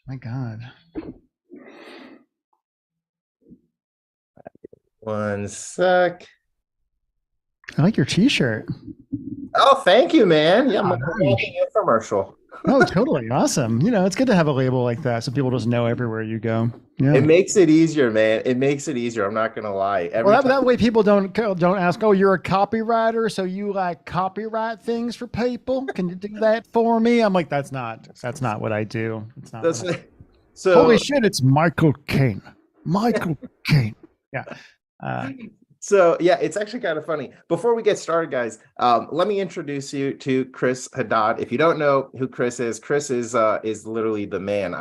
My God. One sec. I like your t-shirt. Oh, thank you, man. Yeah, I'm Ah, like a nice. walking infomercial. Oh, totally. Awesome. It's good to have a label like that so people just know everywhere you go. It Yeah. makes it easier, man. It makes it easier. I'm not gonna lie. Well, Every time. that way people don't ask, oh, you're a copywriter, so you like copyright things for people. Can you do that for me? I'm like, that's not what I do. It's not what That's I. Holy so. shit! It's Michael Caine. Michael Caine. Yeah. Uh, So yeah, it's actually kind of funny. Before we get started, guys, let me introduce you to Chris Haddad. If you don't know who Chris is literally the man.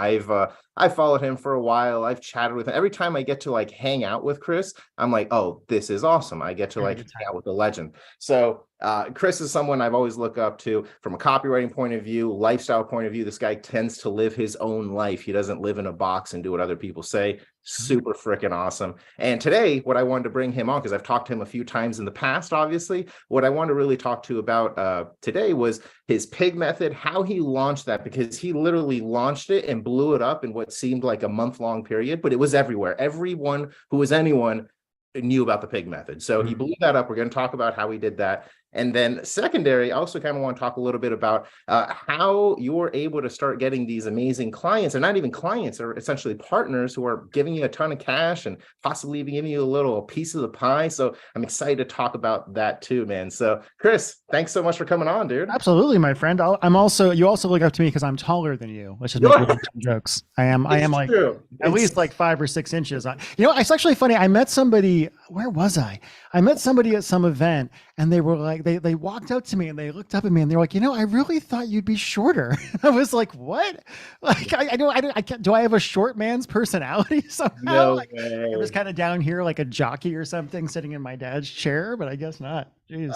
I've followed him for a while. I've chatted with him. Every time I get to like hang out with Chris, I'm like, oh, this is awesome. I get to Every like good hang time. out with a legend. So Chris is someone I've always looked up to from a copywriting point of view, lifestyle point of view. This guy tends to live his own life. He doesn't live in a box and do what other people say. Super freaking awesome. And today, what I wanted to bring him on, because I've talked to him a few times in the past, obviously, what I wanted to really talk to about today was his pig method, how he launched that, because he literally launched it and blew it up in what seemed like a month-long period, but it was everywhere. Everyone who was anyone knew about the pig method. So he Mhm. blew that up. We're going to talk about how he did that. And then secondary, I also kind of want to talk a little bit about how you're able to start getting these amazing clients, and not even clients, they're essentially partners who are giving you a ton of cash and possibly even giving you a little piece of the pie. So I'm excited to talk about that too, man. So Chris, thanks so much for coming on, dude. Absolutely, my friend. You also look up to me because I'm taller than you. Let's just make long-term jokes. I am It's like true. at least like 5 or 6 inches. It's actually funny. I met somebody, where was I? I met somebody at some event and they were like, they walked up to me and they looked up at me and they're like, I really thought you'd be shorter. I was like, what? Like, I can't, do I have a short man's personality somehow? No Like, I'm just way. kind of down here like a jockey or something sitting in my dad's chair, but I guess not. Jeez.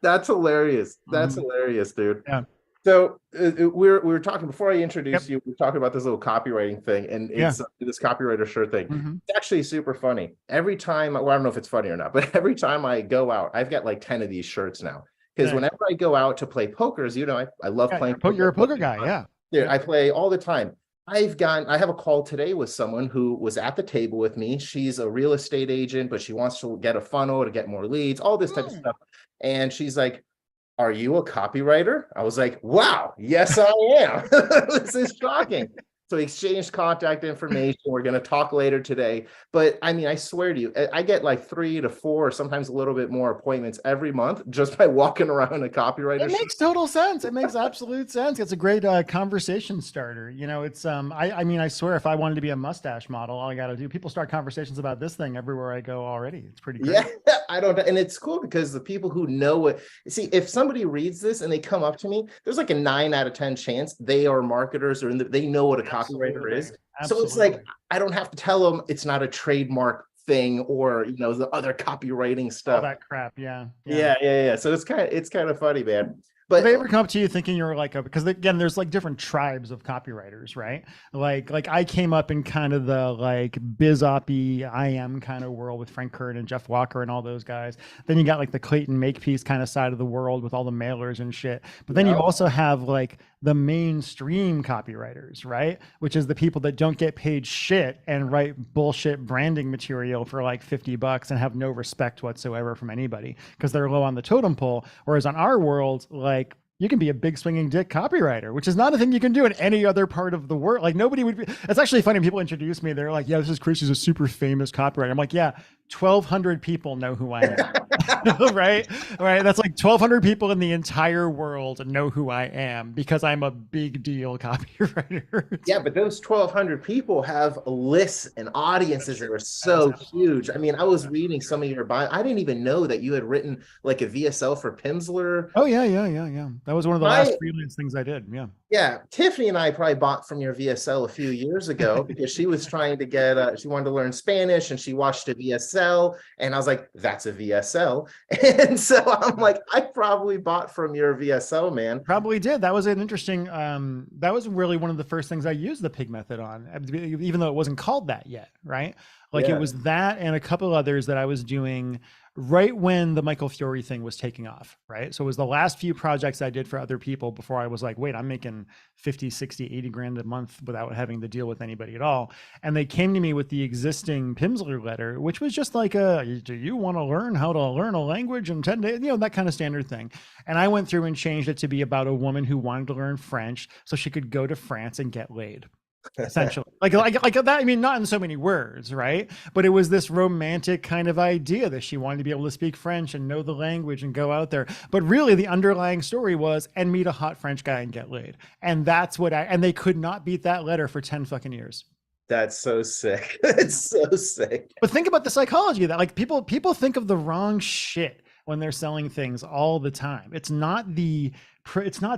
That's hilarious. That's Mhm. hilarious, dude. Yeah. So we were talking before I introduced Yep. you. We were talking about this little copywriting thing, and Yeah. it's this copywriter shirt thing. Hmm. It's actually super funny. Every time, well, I don't know if it's funny or not, but every time I go out, I've got like 10 of these shirts now. Because Nice. whenever I go out to play poker, as you know, I love Yeah, playing you're poker. a poker guy. Yeah. Dude, Yep. I play all the time. I have a call today with someone who was at the table with me. She's a real estate agent, but she wants to get a funnel to get more leads, all this type of Mm. stuff. And she's like, are you a copywriter? I was like, wow, yes, I am. This is shocking. So we exchanged contact information. We're going to talk later today. But I mean, I swear to you, I get like 3 to 4, or sometimes a little bit more appointments every month just by walking around in a copywriter It shirt. makes total sense. It makes absolute sense. It's a great conversation starter. It's I mean, I swear if I wanted to be a mustache model, all I got to do, people start conversations about this thing everywhere I go already. It's pretty Yeah, great. I don't, and it's cool because the people who know what, see, if somebody reads this and they come up to me, there's like a 9 out of 10 chance they are marketers or they know what a copywriter Absolutely. is. So it's like, Absolutely. I don't have to tell them it's not a trademark thing or, the other copywriting All stuff. that crap. Yeah. Yeah. Yeah. So it's kind of funny, man. Do they But ever come up to you thinking you're like a, because again, there's like different tribes of copywriters, right? Like I came up in kind of the like biz oppy IM kind of world with Frank Kern and Jeff Walker and all those guys. Then you got like the Clayton Makepeace kind of side of the world with all the mailers and shit. But then you yeah, also have like the mainstream copywriters, right? Which is the people that don't get paid shit and write bullshit branding material for like $50 and have no respect whatsoever from anybody because they're low on the totem pole. Whereas on our world, like you can be a big swinging dick copywriter, which is not a thing you can do in any other part of the world. Like nobody would be. It's actually funny when people introduce me. They're like, "Yeah, this is Chris. He's a super famous copywriter." I'm like, "Yeah, 1,200 people know who I am." Right, right. That's like 1,200 people in the entire world know who I am because I'm a big deal copywriter. yeah, but those 1,200 people have lists and That's audiences that true. are That is so absolutely huge. true. I mean, I was Absolutely reading true. some of your bio. I didn't even know that you had written like a VSL for Pimsleur. Oh yeah, yeah, yeah, yeah. That was one of the last My freelance things I did. Yeah. Yeah, Tiffany and I probably bought from your VSL a few years ago because she was trying to she wanted to learn Spanish and she watched a VSL. And I was like, that's a VSL. And so I'm like, I probably bought from your VSL, man. Probably did. That was an interesting. That was really one of the first things I used the pig method on, even though it wasn't called that yet, right? Like it Yeah. was that and a couple others that I was doing right when the Michael Fiore thing was taking off, right? So it was the last few projects I did for other people before I was like, wait, I'm making 50, 60, 80 grand a month without having to deal with anybody at all. And they came to me with the existing Pimsleur letter, which was just like do you want to learn how to learn a language in 10 days? That kind of standard thing. And I went through and changed it to be about a woman who wanted to learn French so she could go to France and get laid. Essentially, like that. I mean, not in so many words, right? But it was this romantic kind of idea that she wanted to be able to speak French and know the language and go out there. But really, the underlying story was and meet a hot French guy and get laid. And that's what and they could not beat that letter for 10 fucking years. That's so sick. It's so sick. But think about the psychology of that. Like people think of the wrong shit when they're selling things all the time. It's not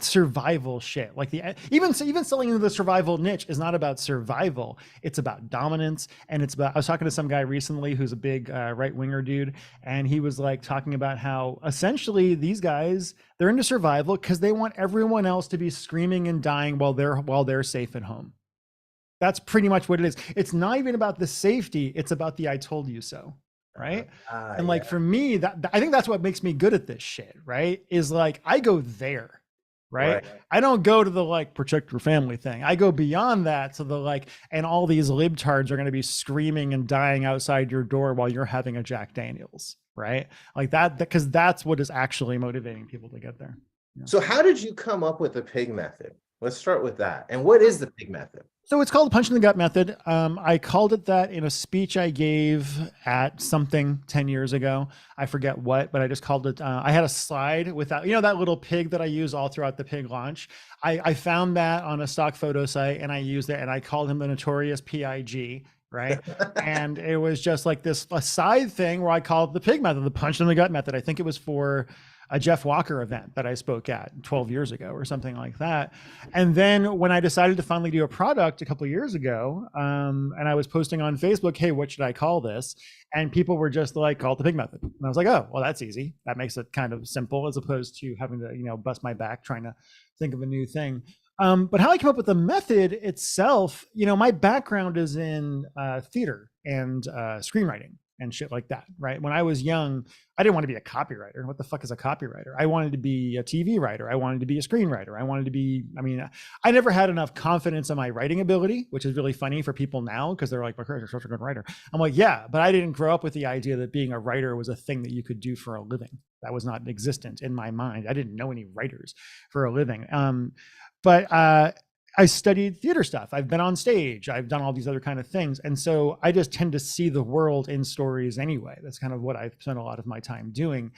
survival shit. Like even selling into the survival niche is not about survival. It's about dominance. And it's about, I was talking to some guy recently who's a big right-winger dude. And he was like talking about how essentially these guys, they're into survival because they want everyone else to be screaming and dying while they're safe at home. That's pretty much what it is. It's not even about the safety. It's about the I told you so. Right. And like, for me, I think that's what makes me good at this shit. Right. Is like, I go there. Right? I don't go to the like protect your family thing. I go beyond that to the like, and all these libtards are going to be screaming and dying outside your door while you're having a Jack Daniels. Right. Like that, because that's what is actually motivating people to get there. Yeah. So how did you come up with the pig method? Let's start with that. And what is the pig method? So it's called the punch in the gut method. I called it that in a speech I gave at something 10 years ago. I forget what, but I just called it, I had a slide with that, that little pig that I use all throughout the pig launch. I found that on a stock photo site and I used it and I called him the notorious PIG. Right. And it was just like this aside thing where I called it the pig method, the punch in the gut method. I think it was for a Jeff Walker event that I spoke at 12 years ago or something like that. And then when I decided to finally do a product a couple of years ago, and I was posting on Facebook, hey, what should I call this? And people were just like, call it the pig method. And I was like, oh, well, that's easy. That makes it kind of simple as opposed to having to, bust my back trying to think of a new thing. But how I came up with the method itself, my background is in theater and screenwriting and shit like that, right? When I was young, I didn't want to be a copywriter. What the fuck is a copywriter? I wanted to be a TV writer. I wanted to be a screenwriter. I never had enough confidence in my writing ability, which is really funny for people now because they're like, you're such a good writer. I'm like, yeah, but I didn't grow up with the idea that being a writer was a thing that you could do for a living. That was not existent in my mind. I didn't know any writers for a living. But I studied theater stuff. I've been on stage. I've done all these other kind of things. And so I just tend to see the world in stories anyway. That's kind of what I've spent a lot of my time doing.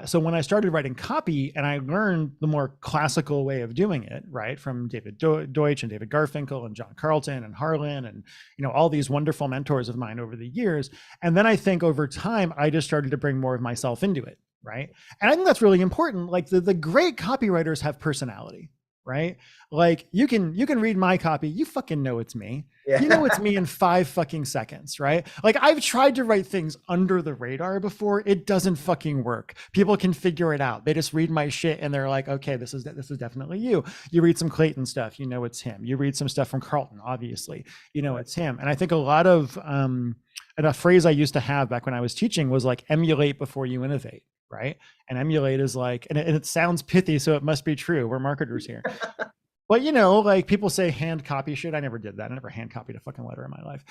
So when I started writing copy and I learned the more classical way of doing it, right, from David Deutsch and David Garfinkel and John Carlton and Harlan and, all these wonderful mentors of mine over the years. And then I think over time, I just started to bring more of myself into it, right? And I think that's really important. Like the great copywriters have personality. Right? Like you can read my copy. You fucking know it's me. Yeah. You know it's me in 5 fucking seconds, right? Like I've tried to write things under the radar before. It doesn't fucking work. People can figure it out. They just read my shit and they're like, okay, this is definitely you. You read some Clayton stuff, it's him. You read some stuff from Carlton, obviously, it's him. And I think a lot of and a phrase I used to have back when I was teaching was like emulate before you innovate. Right. And emulate is like, and it sounds pithy, so it must be true. We're marketers here. But like people say hand copy shit. I never did that. I never hand copied a fucking letter in my life.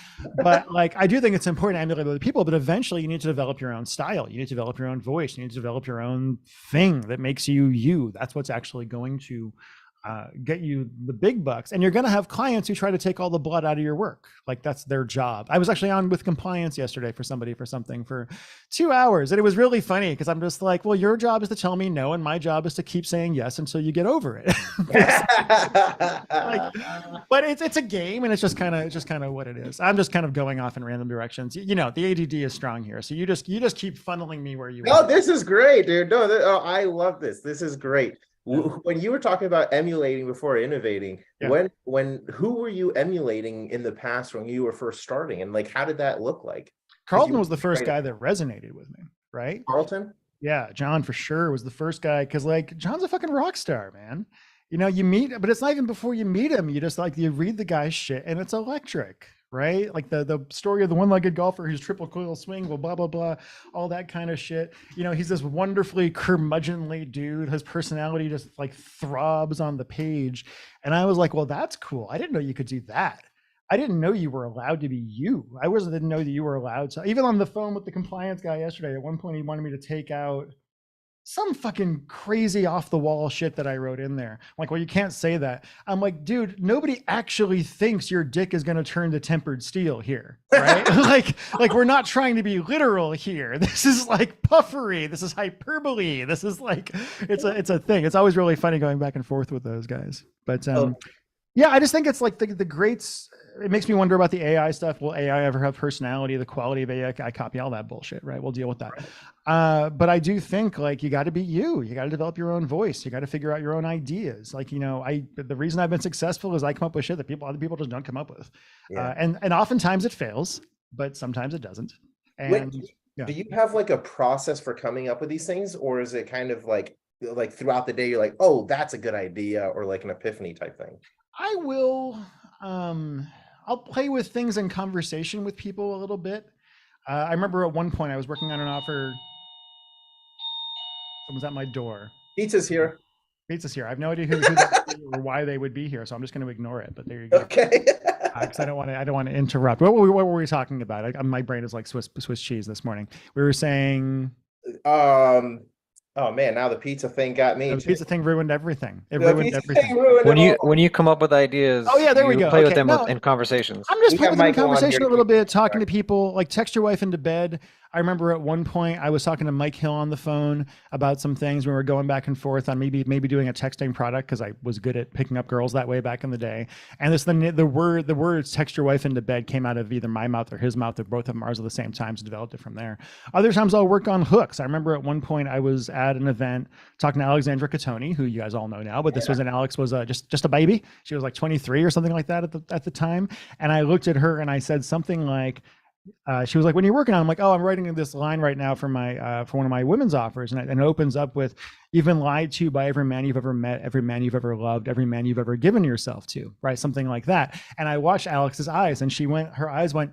But like, I do think it's important to emulate other people, but eventually you need to develop your own style. You need to develop your own voice. You need to develop your own thing that makes you you. That's what's actually going to get you the big bucks. And you're going to have clients who try to take all the blood out of your work. Like that's their job. I was actually on with compliance yesterday for somebody for something for 2 hours. And it was really funny because I'm just like, well, your job is to tell me no. And my job is to keep saying yes until you get over it. But it's a game and it's just kind of what it is. I'm just kind of going off in random directions. The ADD is strong here. So you just keep funneling me where you want. Oh, this is great, dude. No, I love this. This is great. When you were talking about emulating before innovating, yeah. Who were you emulating in the past when you were first starting, and like how did that look like? Carlton was the first guy that resonated with me, right? Carlton? Yeah, John for sure was the first guy because like John's a fucking rock star, man. You meet, but it's not even before you meet him. You just like you read the guy's shit and it's electric, right? Like the story of the one-legged golfer who's triple coil swing, blah, blah, blah, all that kind of shit. You know, he's this wonderfully curmudgeonly dude. His personality just like throbs on the page. And I was like, well, that's cool. I didn't know you could do that. I didn't know you were allowed to be you. Didn't know that you were allowed to. Even on the phone with the compliance guy yesterday, at one point he wanted me to take out some fucking crazy off the wall shit that I wrote in there. I'm like, well, you can't say that. I'm like, dude, nobody actually thinks your dick is going to turn to tempered steel here, right? like we're not trying to be literal here. This is like puffery. This is hyperbole. This is like, it's a thing. It's always really funny going back and forth with those guys. But yeah, I just think it's like the greats. It makes me wonder about the AI stuff. Will AI ever have personality? The quality of AI? I copy all that bullshit, right? We'll deal with that. But I do think like you got to be you. You got to develop your own voice. You got to figure out your own ideas. Like, you know, the reason I've been successful is I come up with shit that other people just don't come up with. Yeah. And oftentimes it fails, but sometimes it doesn't. And wait, do you have like a process for coming up with these things, or is it kind of like throughout the day you're like, oh, that's a good idea, or like an epiphany type thing? I will. I'll play with things in conversation with people a little bit. I remember at one point I was working on an offer. Someone's at my door. Pizza's here. Pizza's here. I have no idea who that or why they would be here, so I'm just going to ignore it. But there you go. Okay. Because I don't want to interrupt. What were we talking about? My brain is like Swiss cheese this morning. We were saying. Oh man, now the pizza thing got me. The pizza thing ruined everything. It ruined everything. When you come up with ideas, oh yeah, there we go. Play with them in conversations. I'm just playing with them in conversation a little bit, talking to people, like text your wife into bed. I remember at one point I was talking to Mike Hill on the phone about some things. We were going back and forth on maybe doing a texting product because I was good at picking up girls that way back in the day. And the words "text your wife into bed" came out of either my mouth or his mouth, or both of them ours at the same time, so developed it from there. Other times I'll work on hooks. I remember at one point I was at an event talking to Alexandra Catoni, who you guys all know now, but this was Alex was just a baby. She was like 23 or something like that at the time. And I looked at her and I said something like, she was like, when you're working on, I'm like, oh, I'm writing this line right now for my for one of my women's offers, and it opens up with, "You've been lied to by every man you've ever met, every man you've ever loved, every man you've ever given yourself to," right? Something like that. And I watched Alex's eyes, and her eyes went,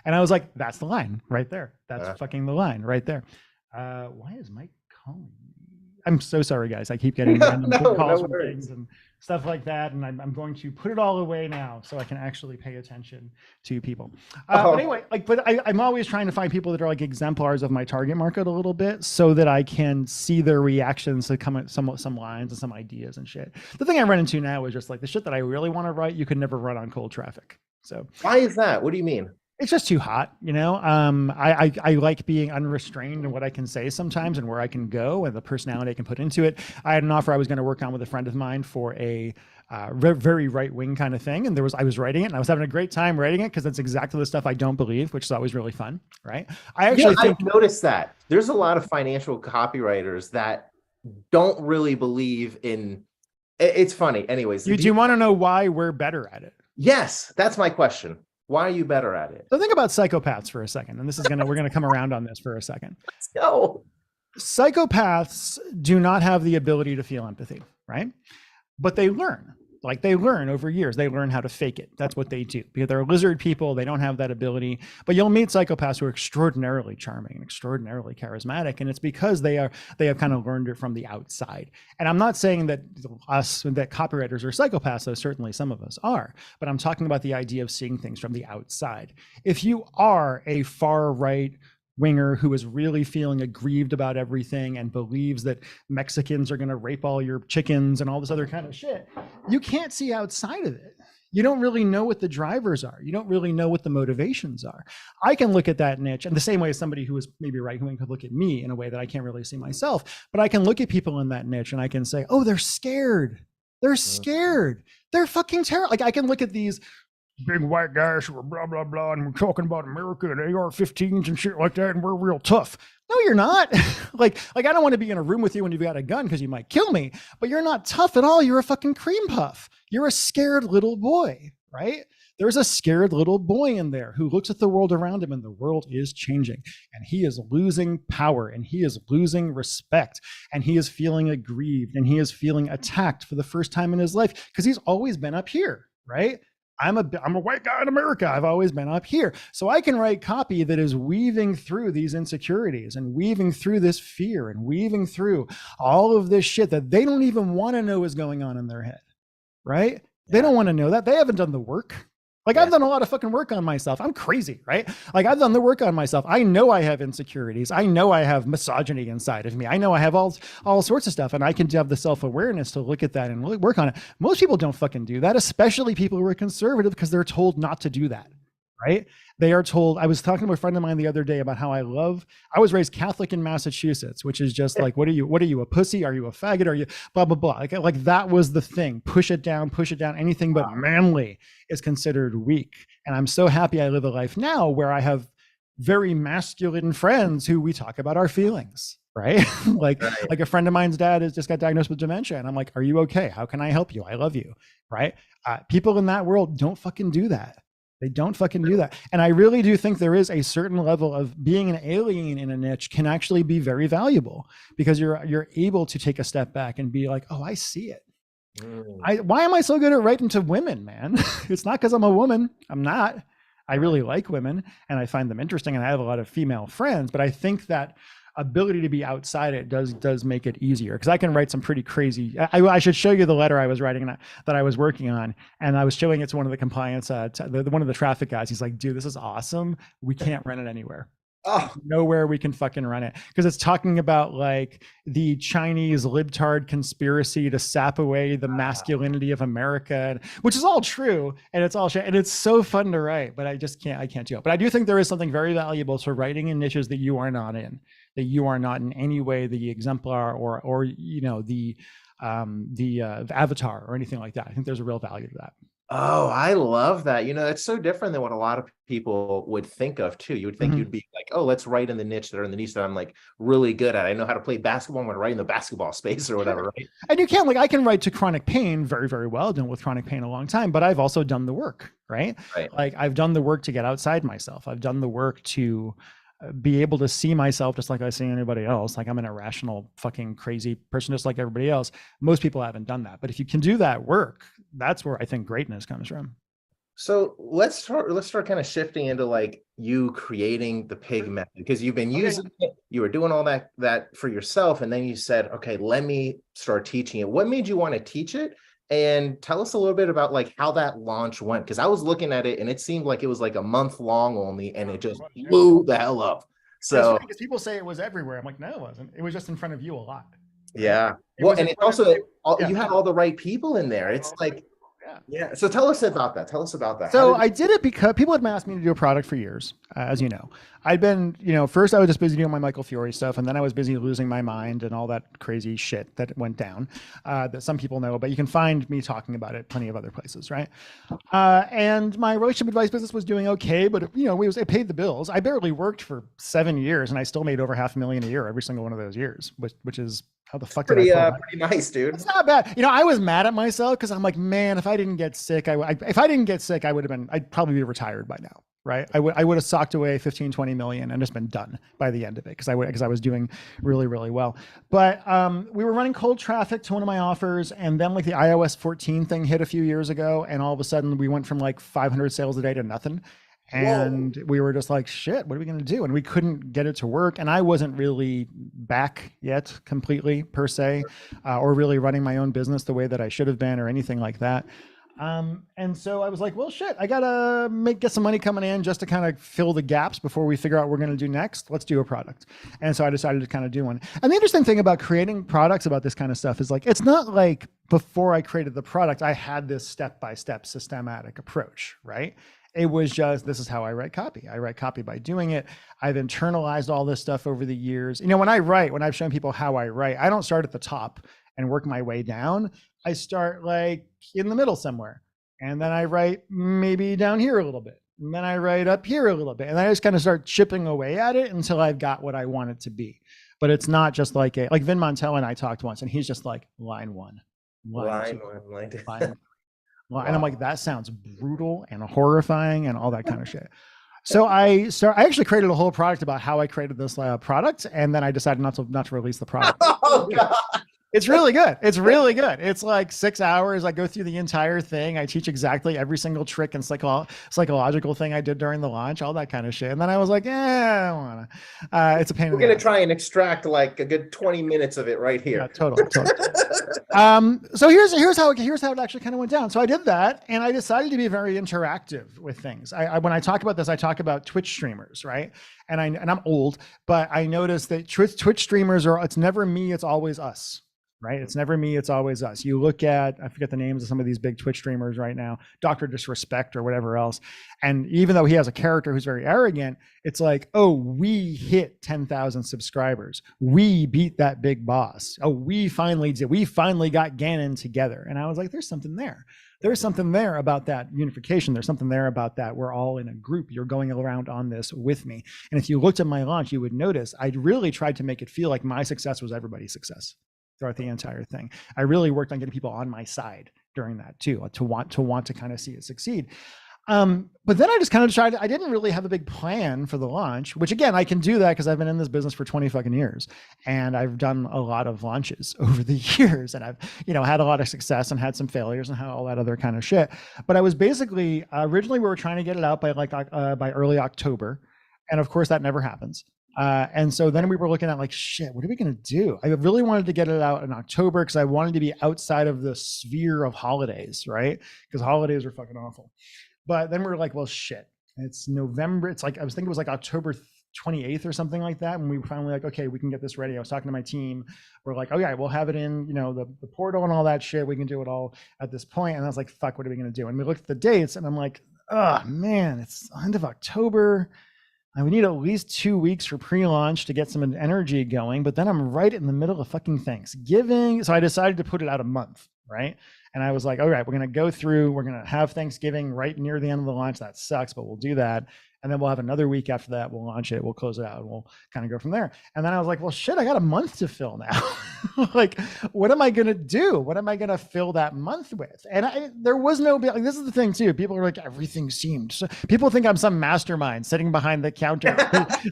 and I was like, that's the line right there. That's fucking the line right there. Why is Mike calling me? I'm so sorry, guys. I keep getting random calls from things and stuff like that, and I'm going to put it all away now so I can actually pay attention to people. But anyway, I'm always trying to find people that are like exemplars of my target market a little bit, so that I can see their reactions to come at some lines and some ideas and shit. The thing I run into now is just like the shit that I really want to write, you could never run on cold traffic. So why is that? What do you mean? It's just too hot, you know. I like being unrestrained in what I can say sometimes and where I can go and the personality I can put into it. I had an offer I was going to work on with a friend of mine for a very right-wing kind of thing, and I was writing it, and I was having a great time writing it because that's exactly the stuff I don't believe, which is always really fun, right? I've noticed that there's a lot of financial copywriters that don't really believe in. It's funny, anyways. Do you want to know why we're better at it? Yes, that's my question. Why are you better at it? So think about psychopaths for a second, and we're gonna come around on this for a second. Let's go. Psychopaths do not have the ability to feel empathy, right? But they learn. Like they learn over years. They learn how to fake it. That's what they do. Because they're lizard people, they don't have that ability. But you'll meet psychopaths who are extraordinarily charming and extraordinarily charismatic, and it's because they have kind of learned it from the outside. And I'm not saying that copywriters are psychopaths, though certainly some of us are. But I'm talking about the idea of seeing things from the outside. If you are a far right winger who is really feeling aggrieved about everything and believes that Mexicans are going to rape all your chickens and all this other kind of shit, you can't see outside of it. You don't really know what the drivers are. You don't really know what the motivations are. I can look at that niche in the same way as somebody who is maybe right-wing could look at me in a way that I can't really see myself, but I can look at people in that niche and I can say, oh, they're scared. They're scared. They're fucking terrible. Like I can look at these big white guys who are blah, blah, blah, and we're talking about America and AR-15s and shit like that, and we're real tough. No, you're not. like I don't want to be in a room with you when you've got a gun because you might kill me, but you're not tough at all. You're a fucking cream puff. You're a scared little boy, right? There's a scared little boy in there who looks at the world around him, and the world is changing, and he is losing power, and he is losing respect, and he is feeling aggrieved, and he is feeling attacked for the first time in his life because he's always been up here, right? I'm a white guy in America. I've always been up here. So I can write copy that is weaving through these insecurities and weaving through this fear and weaving through all of this shit that they don't even want to know is going on in their head, right? They don't want to know that. They haven't done the work. Like I've done a lot of fucking work on myself. I'm crazy, right? Like I've done the work on myself. I know I have insecurities. I know I have misogyny inside of me. I know I have all sorts of stuff, and I can have the self-awareness to look at that and really work on it. Most people don't fucking do that, especially people who are conservative, because they're told not to do that, right? They are told. I was talking to a friend of mine the other day about how I was raised Catholic in Massachusetts, which is just like, what are you, a pussy? Are you a faggot? Are you blah, blah, blah. Like that was the thing. Push it down. Anything but manly is considered weak. And I'm so happy I live a life now where I have very masculine friends who we talk about our feelings, right? like a friend of mine's dad has just got diagnosed with dementia. And I'm like, are you okay? How can I help you? I love you, right? People in that world don't fucking do that. They don't fucking do that. And I really do think there is a certain level of being an alien in a niche can actually be very valuable, because you're able to take a step back and be like, oh, I see it. Why am I so good at writing to women, man? It's not because I'm a woman. I'm not. I really like women and I find them interesting, and I have a lot of female friends, but I think that ability to be outside it does make it easier, because I can write some pretty crazy. I should show you the letter I was writing that I was working on, and I was showing it to one of the compliance, one of the traffic guys. He's like, dude, this is awesome. We can't run it anywhere. Nowhere we can fucking run it, because it's talking about like the Chinese libtard conspiracy to sap away the masculinity of America, which is all true, and it's all shit, and it's so fun to write, but I can't do it. But I do think there is something very valuable to writing in niches that you are not in, that you are not in any way the exemplar or you know the avatar or anything like that. I think there's a real value to that. Oh, I love that. You know, it's so different than what a lot of people would think of too. You would think you'd be like, oh, let's write in the niche that I'm like really good at. I know how to play basketball. I'm going to write in the basketball space or whatever, right? And you can, like, I can write to chronic pain very, very well. I've done with chronic pain a long time, but I've also done the work, right? Like I've done the work to get outside myself. I've done the work to be able to see myself just like I see anybody else. Like I'm an irrational, fucking crazy person, just like everybody else. Most people haven't done that, but if you can do that work, that's where I think greatness comes from. So let's start kind of shifting into like you creating the pig method, because you've been using it, you were doing all that for yourself, and then you said, okay, let me start teaching it. What made you want to teach it? And tell us a little bit about like how that launch went, because I was looking at it and it seemed like it was like a month long only, and it just blew the hell up. So because people say it was everywhere. I'm like, no, it wasn't. It was just in front of you a lot. Yeah. Well, and it's also you had all the right people in there. It's like, yeah. So tell us about that. So I did it because people had asked me to do a product for years, as you know. I'd been, first I was just busy doing my Michael Fiore stuff, and then I was busy losing my mind and all that crazy shit that went down that some people know, but you can find me talking about it plenty of other places, right? And my relationship advice business was doing okay, but it paid the bills. I barely worked for 7 years, and I still made over $500,000 a year every single one of those years, which is how the fuck did I pull that? Pretty nice, dude. It's not bad. I was mad at myself because I'm like, man, if I didn't get sick, I'd probably be retired by now, right? I would have socked away 15, 20 million and just been done by the end of it, because I was doing really, really well. But we were running cold traffic to one of my offers, and then like the iOS 14 thing hit a few years ago, and all of a sudden we went from like 500 sales a day to nothing. And we were just like, shit, what are we going to do? And we couldn't get it to work. And I wasn't really back yet completely per se, or really running my own business the way that I should have been or anything like that. And so I was like, well, shit, I got to get some money coming in just to kind of fill the gaps before we figure out what we're going to do next. Let's do a product. And so I decided to kind of do one. And the interesting thing about creating products about this kind of stuff is like, it's not like before I created the product, I had this step-by-step systematic approach, right? It was just, this is how I write copy. I write copy by doing it. I've internalized all this stuff over the years. When I've shown people how I write, I don't start at the top and work my way down. I start like in the middle somewhere. And then I write maybe down here a little bit. And then I write up here a little bit. And then I just kind of start chipping away at it until I've got what I want it to be. But it's not just like Vin Montel and I talked once, and he's just like line one. Line one. Well, and I'm like, that sounds brutal and horrifying and all that kind of shit. So I actually created a whole product about how I created this product, and then I decided not to release the product. Oh God. It's really good. It's really good. It's like 6 hours. I go through the entire thing. I teach exactly every single trick and psychological thing I did during the launch, all that kind of shit. And then I was like, I don't want to. It's a pain in We're the gonna ass. try and extract like a good 20 minutes of it right here. Yeah, totally. So here's how it actually kind of went down. So I did that, and I decided to be very interactive with things. When I talk about this, I talk about Twitch streamers, right? And I'm old, but I noticed that Twitch streamers it's never me, it's always us. Right? It's never me, it's always us. You look at, I forget the names of some of these big Twitch streamers right now, Dr. Disrespect or whatever else. And even though he has a character who's very arrogant, it's like, oh, we hit 10,000 subscribers. We beat that big boss. Oh, we finally did. We finally got Ganon together. And I was like, there's something there. There's something there about that unification. There's something there about that. We're all in a group. You're going around on this with me. And if you looked at my launch, you would notice I really tried to make it feel like my success was everybody's success throughout the entire thing. I really worked on getting people on my side during that too, to want to kind of see it succeed. But then I just kind of decided I didn't really have a big plan for the launch, which again, I can do that because I've been in this business for 20 fucking years. And I've done a lot of launches over the years, and I've, had a lot of success and had some failures and had all that other kind of shit. But I was basically, originally we were trying to get it out by by early October. And of course that never happens. And so then we were looking at like, shit, what are we going to do? I really wanted to get it out in October because I wanted to be outside of the sphere of holidays, right? Because holidays are fucking awful. But then we were like, well, shit, it's November. It's like, I was thinking it was like October 28th or something like that. And we were finally like, okay, we can get this ready. I was talking to my team. We're like, okay, we'll have it in, the portal and all that shit. We can do it all at this point. And I was like, fuck, what are we going to do? And we looked at the dates and I'm like, oh man, it's the end of October. And we need at least 2 weeks for pre-launch to get some energy going. But then I'm right in the middle of fucking Thanksgiving. So I decided to put it out a month, right? And I was like, all right, we're going to have Thanksgiving right near the end of the launch. That sucks, but we'll do that. And then we'll have another week after that. We'll launch it. We'll close it out. And we'll kind of go from there. And then I was like, well, shit, I got a month to fill now. Like, what am I going to do? What am I going to fill that month with? And there was no, like, this is the thing too. People are like, everything seemed, so people think I'm some mastermind sitting behind the counter,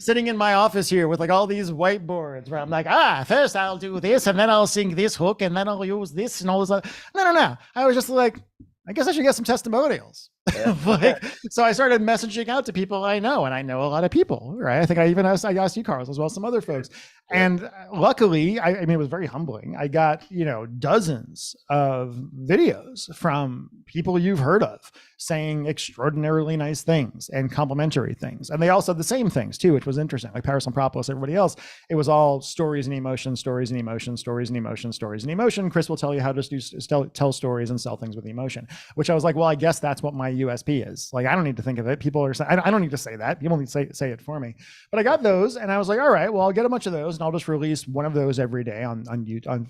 sitting in my office here with like all these whiteboards where I'm like, first I'll do this and then I'll sing this hook and then I'll use this and all this other. No. I was just like, I guess I should get some testimonials. Yeah. So I started messaging out to people I know, and I know a lot of people, right? I think I asked you, Carlos, as well as some other folks. And luckily, I mean, it was very humbling. I got, dozens of videos from people you've heard of saying extraordinarily nice things and complimentary things. And they all said the same things too, which was interesting. Like Paris Lampropoulos, everybody else, it was all stories and emotion, stories and emotion, stories and emotion, stories and emotion. Chris will tell you how to tell stories and sell things with emotion, which I was like, well, I guess that's what my USP is. Like, I don't need to think of it. People are saying, I don't need to say that. People need to say it for me. But I got those and I was like, all right, well, I'll get a bunch of those and I'll just release one of those every day on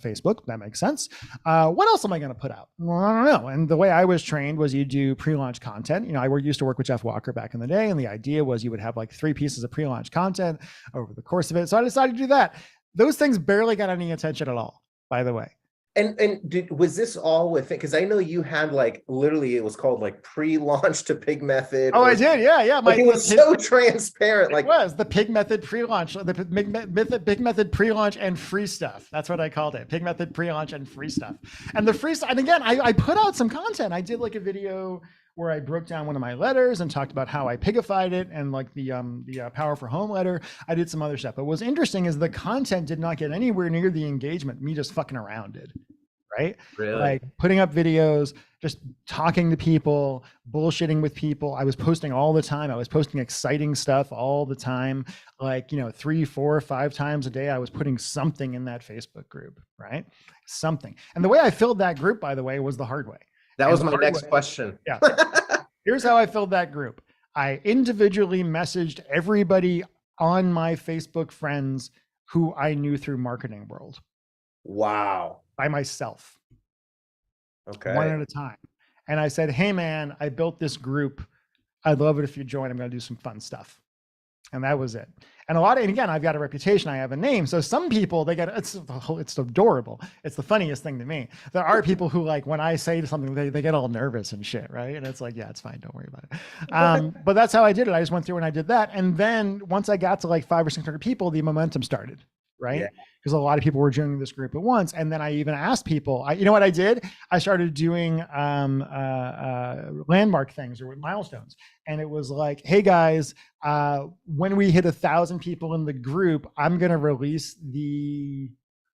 Facebook. That makes sense. What else am I going to put out? Well, I don't know. And the way I was trained was you do pre-launch content. I used to work with Jeff Walker back in the day. And the idea was you would have like 3 pieces of pre-launch content over the course of it. So I decided to do that. Those things barely got any attention at all, by the way. And was this all with it? Because I know you had like literally it was called like pre-launch to Pig Method. Oh, I did, yeah. It was so transparent. Like it was the Pig Method pre-launch, the Pig Method pre-launch and free stuff. That's what I called it. Pig Method pre-launch and free stuff. And the free stuff. And again, I put out some content. I did like a video where I broke down one of my letters and talked about how I pigified it and like the Power for Home letter. I did some other stuff. But what's interesting is the content did not get anywhere near the engagement me just fucking around did. Right? Really? Like putting up videos, just talking to people, bullshitting with people. I was posting all the time. I was posting exciting stuff all the time. Like, 3, 4, 5 times a day, I was putting something in that Facebook group, right? Something. And the way I filled that group, by the way, was the hard way. That was my next question. Yeah. Here's how I filled that group. I individually messaged everybody on my Facebook friends who I knew through Marketing World. Wow. By myself. Okay. One at a time. And I said, hey man, I built this group. I'd love it if you join. I'm going to do some fun stuff. And that was it. And again, I've got a reputation. I have a name. So some people, it's adorable. It's the funniest thing to me. There are people who like, when I say something, they get all nervous and shit. Right. And it's like, yeah, it's fine. Don't worry about it. But that's how I did it. I just went through and I did that. And then once I got to like 500 or 600 people, the momentum started. Right. because a lot of people were joining this group at once. And then I even asked people, you know what I did? I started doing landmark things or milestones. And it was like, hey guys, when we hit 1,000 people in the group, I'm going to release the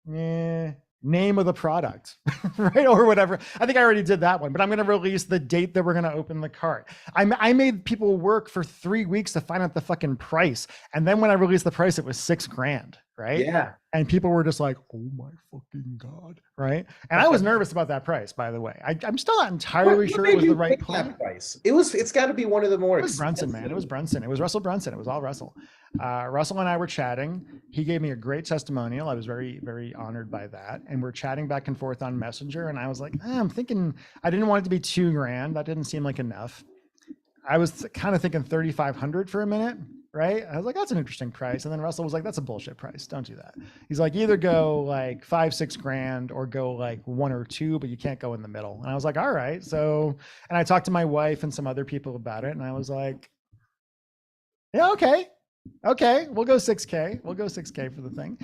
name of the product, right? Or whatever. I think I already did that one, but I'm going to release the date that we're going to open the cart. I made people work for 3 weeks to find out the fucking price. And then when I released the price, it was $6,000, right? Yeah. And people were just like, oh my fucking God, right? And I was nervous about that price, by the way. I'm still not entirely sure it was the right point. Price? It's got to be one of the more It was Brunson, man. It was Brunson. It was Russell Brunson. It was all Russell. Russell and I were chatting. He gave me a great testimonial. I was very, very honored by that. And we're chatting back and forth on Messenger. And I was like, I'm thinking, I didn't want it to be $2,000. That didn't seem like enough. I was kind of thinking 3,500 for a minute, right? I was like, that's an interesting price. And then Russell was like, that's a bullshit price. Don't do that. He's like, either go like $5,000-6,000 or go like 1 or 2, but you can't go in the middle. And I was like, all right. So, and I talked to my wife and some other people about it. And I was like, yeah, okay, we'll go 6K. We'll go 6K for the thing.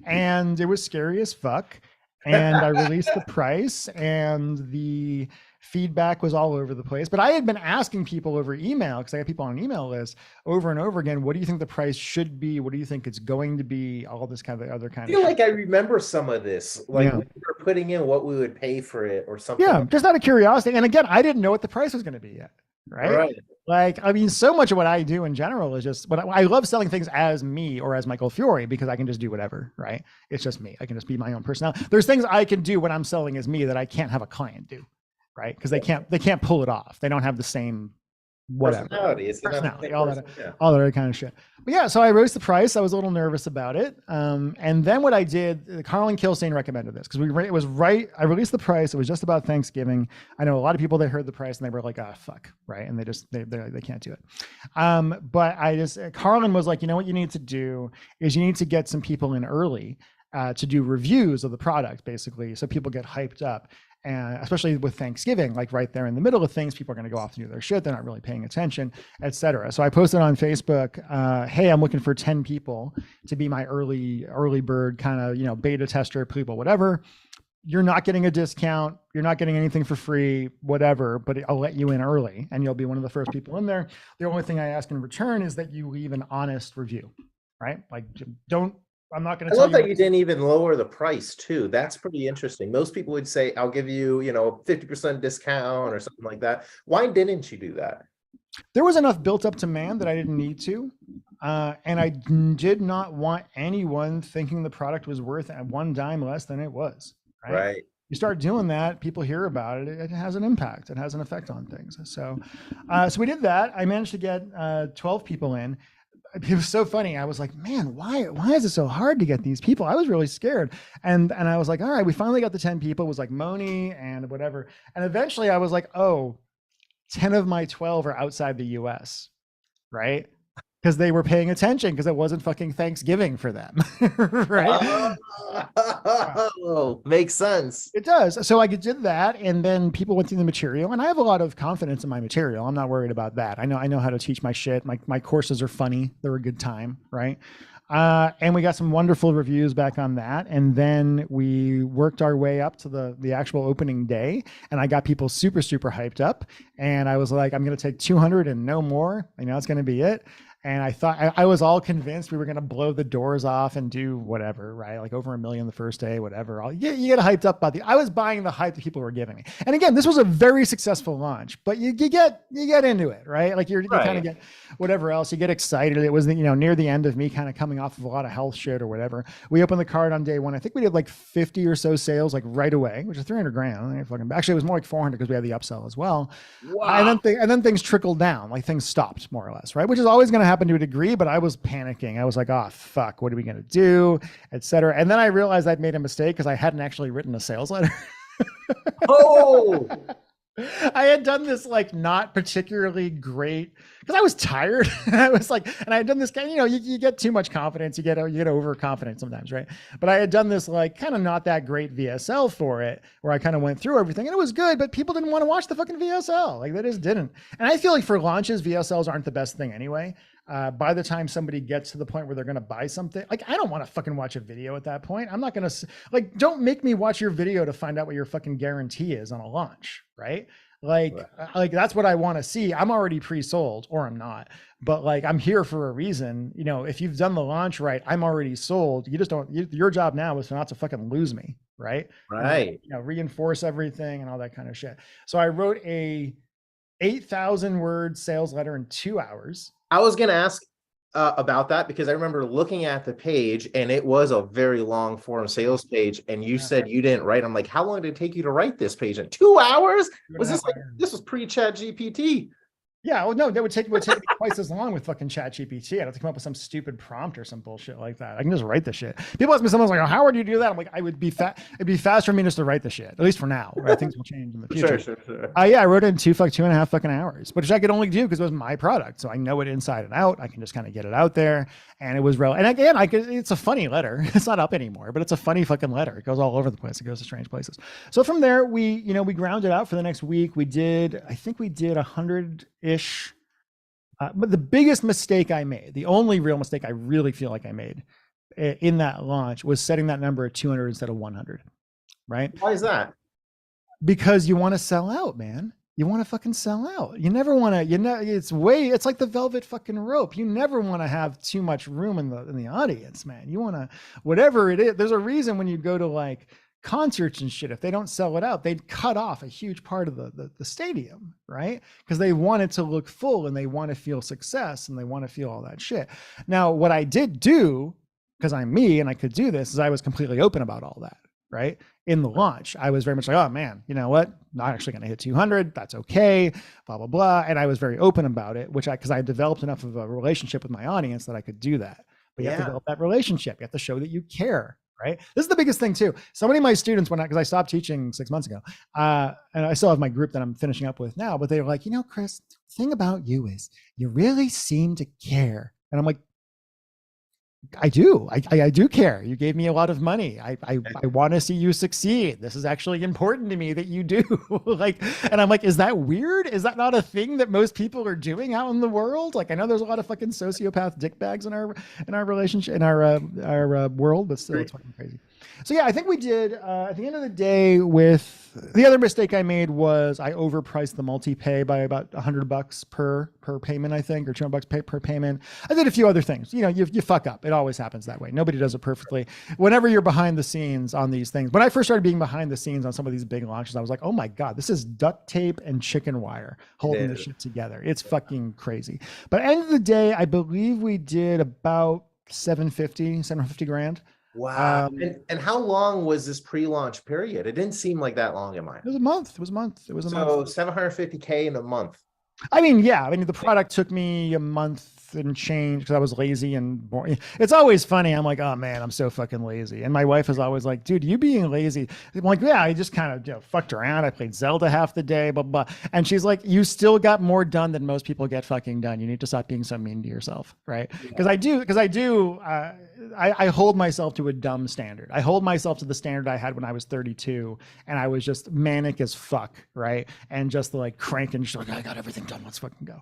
And it was scary as fuck. And I released the price and the feedback was all over the place. But I had been asking people over email, because I got people on an email list over and over again, what do you think the price should be? What do you think it's going to be? All this kind of other kind of I feel like I remember some of this, like we were putting in what we would pay for it or something. Yeah, just out of curiosity. And again, I didn't know what the price was going to be yet. Right. Like, I mean, so much of what I do in general is just, but I love selling things as me or as Michael Fiore, because I can just do whatever, right? It's just me. I can just be my own personality. There's things I can do when I'm selling as me that I can't have a client do, right? Because they can't pull it off. They don't have the same whatever. Personality, all that other kind of shit. But yeah, so I raised the price. I was a little nervous about it. And then what I did, Carlin Kilstein recommended this, because it was right. I released the price. It was just about Thanksgiving. I know a lot of people that heard the price and they were like, ah, fuck, right? And they can't do it. But Carlin was like, you know what you need to do is you need to get some people in early to do reviews of the product, basically, so people get hyped up. And especially with Thanksgiving, like right there in the middle of things, people are going to go off and do their shit. They're not really paying attention, etc. So I posted on Facebook, hey, I'm looking for 10 people to be my early bird kind of, beta tester people, whatever. You're not getting a discount. You're not getting anything for free, whatever, but I'll let you in early and you'll be one of the first people in there. The only thing I ask in return is that you leave an honest review, right? Like I'm not going to tell you. I love that you didn't even lower the price too. That's pretty interesting. Most people would say, I'll give you, 50% discount or something like that. Why didn't you do that? There was enough built up demand that I didn't need to. And I did not want anyone thinking the product was worth one dime less than it was. Right. You start doing that, people hear about it. It has an impact. It has an effect on things. So we did that. I managed to get 12 people in. It was so funny. I was like, man, why is it so hard to get these people? I was really scared. And I was like, all right, we finally got the 10 people. It was like Moni and whatever. And eventually I was like, 10 of my 12 are outside the US, right? Because they were paying attention because it wasn't fucking Thanksgiving for them, right? Oh, makes sense. It does. So I did that, and then people went through the material, and I have a lot of confidence in my material. I'm not worried about that. I know how to teach my shit. My courses are funny. They're a good time, right? And we got some wonderful reviews back on that. And then we worked our way up to the actual opening day, and I got people super, super hyped up. And I was like, I'm going to take 200 and no more. That's going to be it. And I thought I was all convinced we were going to blow the doors off and do whatever, right? Like over $1 million the first day, whatever. You get hyped up about I was buying the hype that people were giving me. And again, this was a very successful launch, but you get into it, right? Like you kind of get whatever else. You get excited. It was near the end of me kind of coming off of a lot of health shit or whatever. We opened the card on day one. I think we did like 50 or so sales like right away, which is $300,000. Actually, it was more like 400 because we had the upsell as well. Wow. And then things trickled down, like things stopped more or less, right? Which is always going to happen to a degree, but I was panicking. I was like, oh, fuck, what are we going to do, et cetera. And then I realized I'd made a mistake because I hadn't actually written a sales letter. Oh, I had done this like not particularly great because I was tired. I was like, and I had done this kind of, you get too much confidence, you get overconfident sometimes, right? But I had done this like kind of not that great VSL for it, where I kind of went through everything and it was good, but people didn't want to watch the fucking VSL. Like they just didn't. And I feel like for launches, VSLs aren't the best thing anyway. By the time somebody gets to the point where they're going to buy something, like I don't want to fucking watch a video at that point. I'm not going to like, don't make me watch your video to find out what your fucking guarantee is on a launch, right? Like that's what I want to see. I'm already pre-sold, or I'm not, but like I'm here for a reason. You know, if you've done the launch right, I'm already sold. You just don't. Your job now is not to fucking lose me, right? Right. You know, reinforce everything and all that kind of shit. So I wrote a 8,000 word sales letter in 2 hours. I was going to ask about that because I remember looking at the page and it was a very long form sales page. And you said you didn't write. I'm like, how long did it take you to write this page? In 2 hours? Was this like, this was pre-Chat GPT? Yeah, well, no, that would take me twice as long with fucking Chat GPT. I'd have to come up with some stupid prompt or some bullshit like that. I can just write the shit. People ask me, someone's like, oh, how would you do that? I'm like, it'd be faster for me just to write the shit, at least for now. Right? Things will change in the future. Sure. Yeah, I wrote it in 2.5 fucking hours, which I could only do because it was my product. So I know it inside and out. I can just kind of get it out there. And it was real. And again, it's a funny letter. It's not up anymore, but it's a funny fucking letter. It goes all over the place. It goes to strange places. So from there, we ground it out for the next week. I think we did 100-ish. But the biggest mistake I made, the only real mistake I really feel like I made in that launch was setting that number at 200 instead of 100, right? Why is that? Because you want to sell out, man. You want to fucking sell out. You never want to, it's like the velvet fucking rope. You never want to have too much room in the audience, man. You want to, whatever it is, there's a reason when you go to like concerts and shit, if they don't sell it out, they'd cut off a huge part of the stadium, right? Because they want it to look full and they want to feel success and they want to feel all that shit. Now, what I did do, because I'm me and I could do this, is I was completely open about all that, right? In the launch, I was very much like, oh man, you know what? Not actually going to hit 200. That's okay, blah, blah, blah. And I was very open about it, because I developed enough of a relationship with my audience that I could do that. But you have to develop that relationship. You have to show that you care. Right. This is the biggest thing too. So many of my students, because I stopped teaching 6 months ago, and I still have my group that I'm finishing up with now, but they were like, Chris, the thing about you is you really seem to care. And I'm like, I do. I do care. You gave me a lot of money. I want to see you succeed. This is actually important to me that you do. And I'm like, is that weird? Is that not a thing that most people are doing out in the world? Like, I know there's a lot of fucking sociopath dickbags in our relationship, in our world, but still, it's fucking crazy. So yeah, I think we did, at the end of the day, with the other mistake I made was I overpriced the multi-pay by about $100 per payment, I think, or $200 per payment. I did a few other things. You fuck up. It always happens that way. Nobody does it perfectly. Whenever you're behind the scenes on these things, when I first started being behind the scenes on some of these big launches, I was like, oh my God, this is duct tape and chicken wire holding this shit together. It's fucking crazy. But at the end of the day, I believe we did about 750 grand. Wow. And how long was this pre-launch period? It didn't seem like that long in mine. It was a month. It was a month. So 750K in a month. I mean, the product took me a month and change because I was lazy and boring. It's always funny. I'm like, oh man, I'm so fucking lazy. And my wife is always like, dude, you being lazy. I'm like, yeah, I just kind of fucked around. I played Zelda half the day, blah, blah. And she's like, you still got more done than most people get fucking done. You need to stop being so mean to yourself, right? Because I hold myself to a dumb standard. I hold myself to the standard I had when I was 32 and I was just manic as fuck, right? And just like cranking, just like, I got everything done. Let's fucking go.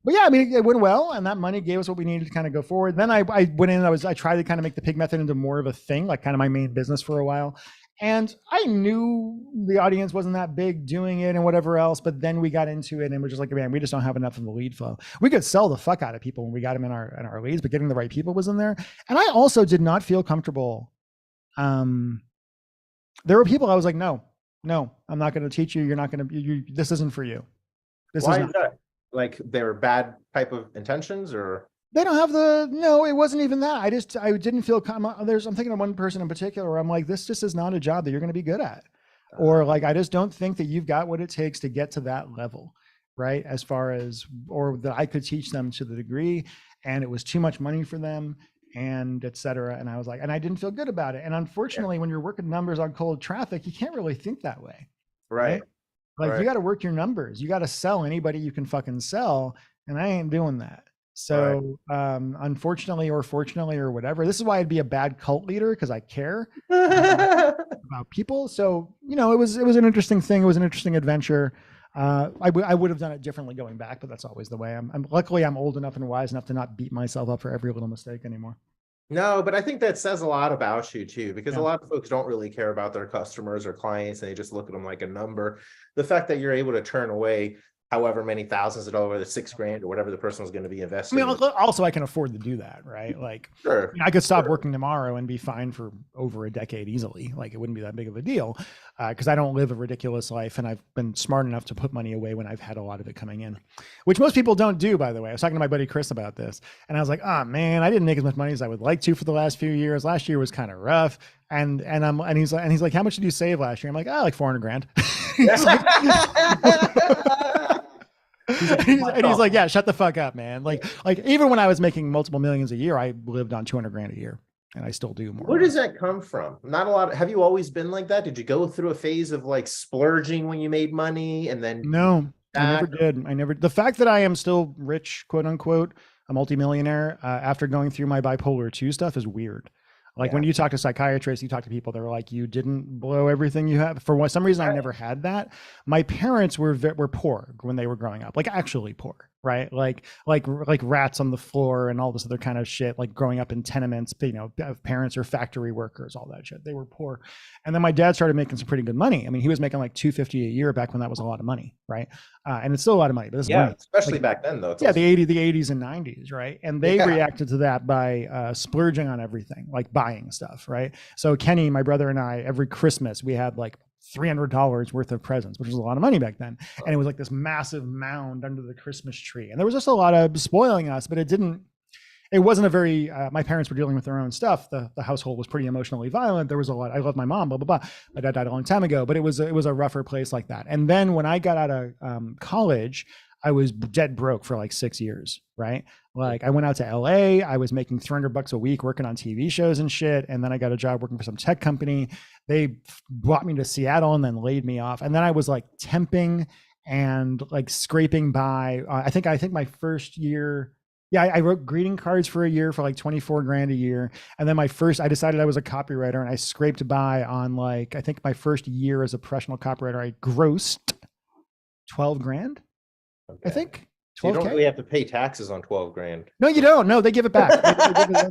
But yeah, I mean, it went well, and that money gave us what we needed to kind of go forward. Then I went in, I tried to kind of make the pig method into more of a thing, like kind of my main business for a while. And I knew the audience wasn't that big doing it and whatever else, but then we got into it and we're just like, man, we just don't have enough of the lead flow. We could sell the fuck out of people when we got them in our leads, but getting the right people was in there. And I also did not feel comfortable. There were people I was like, no, I'm not going to teach you. You're not going to, this isn't for you. Why is that? Like they were bad type of intentions, or they don't have no, it wasn't even that. I didn't feel, I'm thinking of one person in particular where I'm like, this just is not a job that you're going to be good at. Or like, I just don't think that you've got what it takes to get to that level, right? As far as, or that I could teach them to the degree, and it was too much money for them, and et cetera. And I was like, and I didn't feel good about it. And unfortunately, when you're working numbers on cold traffic, you can't really think that way. Right. Like you got to work your numbers. You got to sell anybody you can fucking sell. And I ain't doing that. So unfortunately or fortunately or whatever, this is why I'd be a bad cult leader, because I care about people. So, it was an interesting thing. It was an interesting adventure. I would have done it differently going back, but that's always the way. Luckily I'm old enough and wise enough to not beat myself up for every little mistake anymore. No, but I think that says a lot about you too, because Yeah. a lot of folks don't really care about their customers or clients, and they just look at them like a number. The fact that you're able to turn away however many thousands of dollars, whether $6,000 or whatever the person was going to be I investing. mean, also I can afford to do that, right? Like, Sure. I mean, I could stop working tomorrow and be fine for over a decade easily. Like, it wouldn't be that big of a deal, because I don't live a ridiculous life, and I've been smart enough to put money away when I've had a lot of it coming in, which most people don't do, by the way. I was talking to my buddy Chris about this, and I was like, oh man, I didn't make as much money as I would like to for the last few years. Last year was kind of rough. And he's like, how much did you save last year? I'm like, like 400 grand. He's like, yeah, shut the fuck up, man. Like even when I was making multiple millions a year, I lived on 200 grand a year, and I still do more. Where does that come from? Not a lot. Have you always been like that? Did you go through a phase of like splurging when you made money and then? No, I never did. The fact that I am still rich, quote unquote, a multimillionaire, after going through my bipolar 2 stuff is weird. Like when you talk to psychiatrists, you talk to people, they're like, you didn't blow everything you have. For some reason, I never had that. My parents were poor when they were growing up, like actually poor, right? Like rats on the floor and all this other kind of shit, like growing up in tenements, parents are factory workers, all that shit. They were poor. And then my dad started making some pretty good money. I mean, he was making like $250 a year back when that was a lot of money, right? And it's still a lot of money, but this is money. Especially like, back then though. The 80s and 90s, right? And they reacted to that by splurging on everything, like buying stuff, right? So Kenny, my brother, and I, every Christmas we had like $300 worth of presents, which was a lot of money back then. And it was like this massive mound under the Christmas tree. And there was just a lot of spoiling us, but it wasn't a very, my parents were dealing with their own stuff. The household was pretty emotionally violent. There was a lot, I love my mom, blah, blah, blah. My dad died a long time ago, but it was a rougher place like that. And then when I got out of college, I was dead broke for like 6 years, right? Like I went out to LA, I was making $300 a week working on TV shows and shit. And then I got a job working for some tech company. They brought me to Seattle and then laid me off. And then I was like temping and like scraping by. I think my first year, I wrote greeting cards for a year for like 24 grand a year. And then I decided I was a copywriter, and I scraped by on like, I think my first year as a professional copywriter, I grossed 12 grand. Okay. I think. You don't really have to pay taxes on 12 grand. No, you don't. No, they give it back.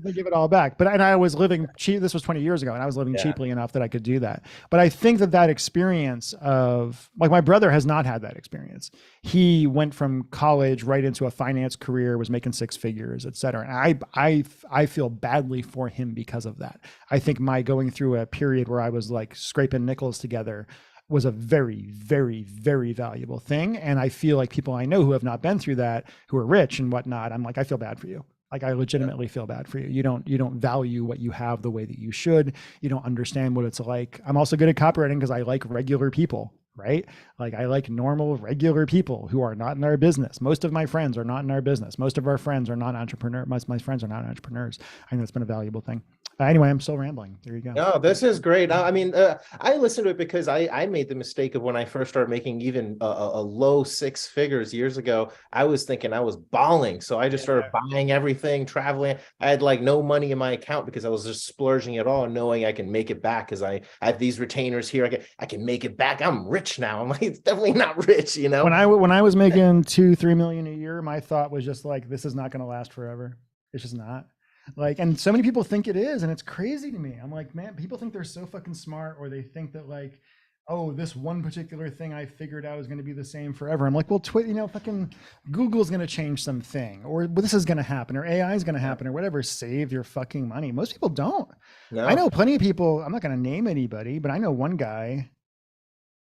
they give it all back. And I was living cheap. This was 20 years ago, and I was living cheaply enough that I could do that. But I think that experience of, like, my brother has not had that experience. He went from college right into a finance career, was making 6 figures, et cetera. And I feel badly for him because of that. I think my going through a period where I was like scraping nickels together was a very, very, very valuable thing. And I feel like people I know who have not been through that, who are rich and whatnot, I'm like, I feel bad for you. Like, I legitimately feel bad for you. You don't value what you have the way that you should. You don't understand what it's like. I'm also good at copywriting because I like regular people, right? Like, I like normal, regular people who are not in our business. Most of my friends are not in our business. Most of our friends are not entrepreneurs. My friends are not entrepreneurs. I think that's been a valuable thing. Anyway, I'm still rambling. There you go. No, this is great. I mean, I listened to it because I made the mistake of when I first started making even a low 6 figures years ago. I was thinking I was balling. So I just started buying everything, traveling. I had like no money in my account because I was just splurging it all, knowing I can make it back because I have these retainers here. I can make it back. I'm rich now. I'm like, it's definitely not rich, you know? When I was making 2-3 million a year, my thought was just like, this is not going to last forever. It's just not. Like, and so many people think it is, and it's crazy to me. I'm like, man, people think they're so fucking smart, or they think that like, oh, this one particular thing I figured out is going to be the same forever. I'm like, well, fucking Google's going to change something, or this is going to happen, or AI is going to happen, or whatever. Save your fucking money. Most people don't. No. I know plenty of people. I'm not going to name anybody, but I know one guy.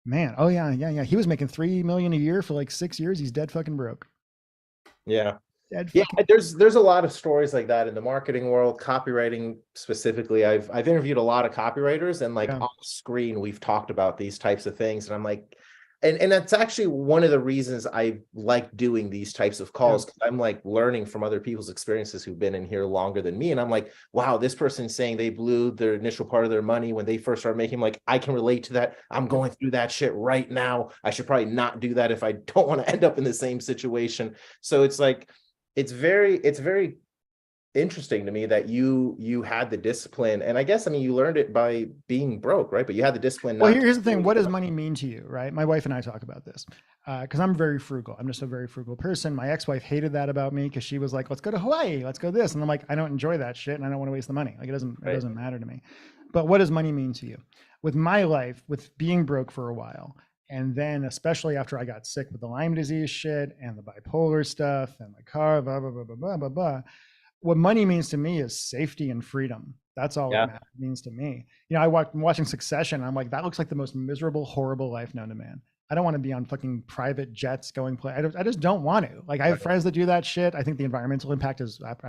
Man, oh yeah. He was making $3 million a year for like 6 years. He's dead fucking broke. Yeah. Yeah, there's a lot of stories like that in the marketing world, copywriting specifically. I've interviewed a lot of copywriters, and like off screen, we've talked about these types of things. And I'm like, and that's actually one of the reasons I like doing these types of calls, because I'm like learning from other people's experiences who've been in here longer than me. And I'm like, wow, this person's saying they blew their initial part of their money when they first started making, like, I can relate to that. I'm going through that shit right now. I should probably not do that if I don't want to end up in the same situation. So it's like, it's very interesting to me that you had the discipline, and I guess, I mean, you learned it by being broke, right? But you had the discipline. Well, here's the thing. What does money mean to you, right? My wife and I talk about this because I'm very frugal. I'm just a very frugal person. My ex-wife hated that about me because she was like, let's go to Hawaii. Let's go this. And I'm like, I don't enjoy that shit and I don't want to waste the money. Like it doesn't matter to me. But what does money mean to you? With my life, with being broke for a while, and then especially after I got sick with the Lyme disease shit and the bipolar stuff and my car, blah, blah, blah, blah, blah, blah, blah. What money means to me is safety and freedom. That's all it means to me. You know, I'm watching Succession. And I'm like, that looks like the most miserable, horrible life known to man. I don't want to be on fucking private jets going play. I just don't want to. Like, I have friends that do that shit. I think the environmental impact is like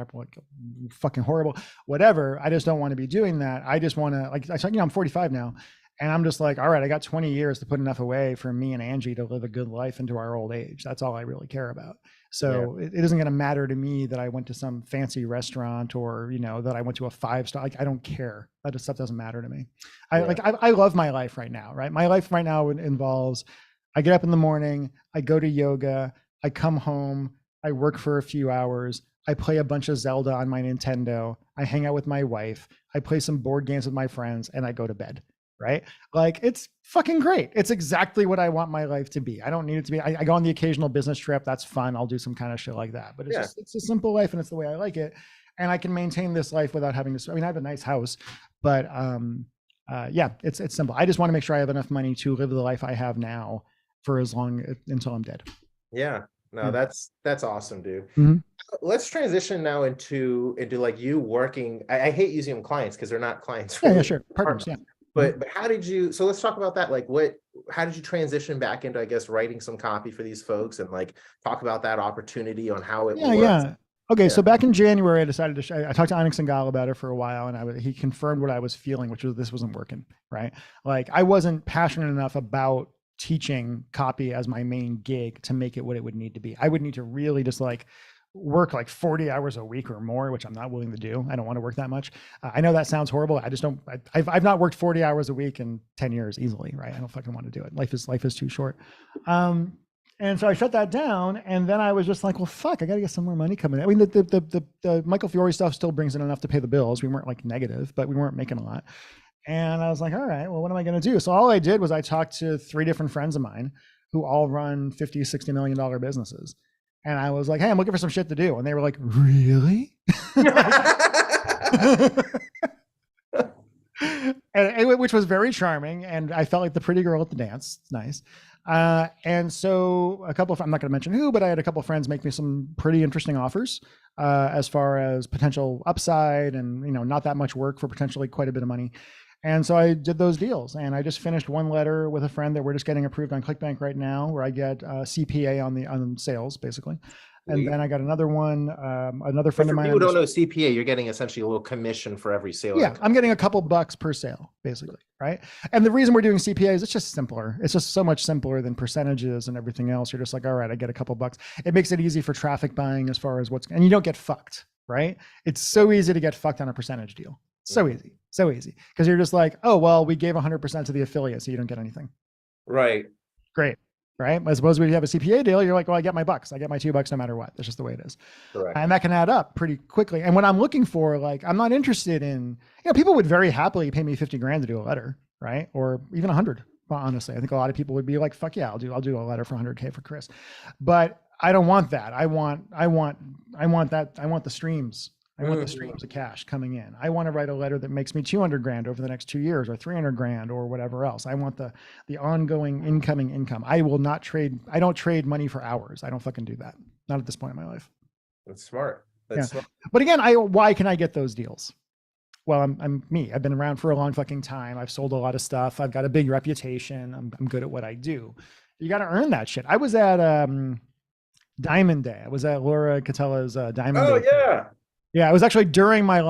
fucking horrible. Whatever. I just don't want to be doing that. I just want to, like, you know, I'm 45 now. And I'm just like, all right, I got 20 years to put enough away for me and Angie to live a good life into our old age. That's all I really care about. So it isn't going to matter to me that I went to some fancy restaurant or, you know, that I went to a 5-star. Like, I don't care. That stuff doesn't matter to me. I love my life right now, right? My life right now involves, I get up in the morning, I go to yoga, I come home, I work for a few hours, I play a bunch of Zelda on my Nintendo, I hang out with my wife, I play some board games with my friends, and I go to bed. Right? Like, it's fucking great. It's exactly what I want my life to be. I don't need it to be. I go on the occasional business trip. That's fun. I'll do some kind of shit like that, but it's a simple life and it's the way I like it. And I can maintain this life without having to, I mean, I have a nice house, but it's simple. I just want to make sure I have enough money to live the life I have now for as long until I'm dead. Yeah. No, that's awesome, dude. Mm-hmm. Let's transition now into like you working. I hate using them clients because they're not clients. Yeah, sure. Partners. Yeah. But how did you, so let's talk about that. Like how did you transition back into, I guess, writing some copy for these folks and like talk about that opportunity on how it works? Yeah. Okay. So back in January, I decided to, I talked to Onyx and Gal about it for a while and he confirmed what I was feeling, which was this wasn't working, right? Like, I wasn't passionate enough about teaching copy as my main gig to make it what it would need to be. I would need to really just like work like 40 hours a week or more, which I'm not willing to do. I don't want to work that much. I know that sounds horrible. I just don't, I've not worked 40 hours a week in 10 years easily, right? I don't fucking want to do it. Life is too short. And so I shut that down, and then I was just like, well, fuck, I got to get some more money coming in. I mean, the Michael Fiore stuff still brings in enough to pay the bills. We weren't like negative, but we weren't making a lot. And I was like, all right, well, what am I going to do? So all I did was I talked to 3 different friends of mine who all run $50, $60 million businesses. And I was like, hey, I'm looking for some shit to do. And they were like, really? Which was very charming. And I felt like the pretty girl at the dance. It's nice. And so I'm not going to mention who, but I had a couple of friends make me some pretty interesting offers as far as potential upside and, you know, not that much work for potentially quite a bit of money. And so I did those deals, and I just finished one letter with a friend that we're just getting approved on ClickBank right now, where I get CPA on sales, basically. And then I got another one, another friend of mine. People who don't know CPA, you're getting essentially a little commission for every sale. Yeah, I'm getting a couple bucks per sale, basically, right? And the reason we're doing CPA is it's just simpler. It's just so much simpler than percentages and everything else. You're just like, all right, I get a couple bucks. It makes it easy for traffic buying as far as and you don't get fucked, right? It's so easy to get fucked on a percentage deal. So easy. Because you're just like, oh, well, we gave 100% to the affiliate, so you don't get anything. Right. Great. Right. I suppose we have a CPA deal. You're like, well, I get my bucks. I get my $2 no matter what. That's just the way it is. Correct. And that can add up pretty quickly. And what I'm looking for, like, I'm not interested in, people would very happily pay me 50 grand to do a letter, right? Or even 100. Well, honestly, I think a lot of people would be like, fuck yeah, I'll do a letter for 100K for Chris. But I don't want that. I want that. I want the streams. I want the streams of cash coming in. I want to write a letter that makes me 200 grand over the next 2 years or 300 grand or whatever else. I want the ongoing incoming income. I don't trade money for hours. I don't fucking do that. Not at this point in my life. That's smart. Smart. But again, why can I get those deals? Well, I'm me. I've been around for a long fucking time. I've sold a lot of stuff. I've got a big reputation. I'm good at what I do. You got to earn that shit. I was at Diamond Day. I was at Laura Catella's Diamond Day. Oh yeah. Yeah, it was actually during my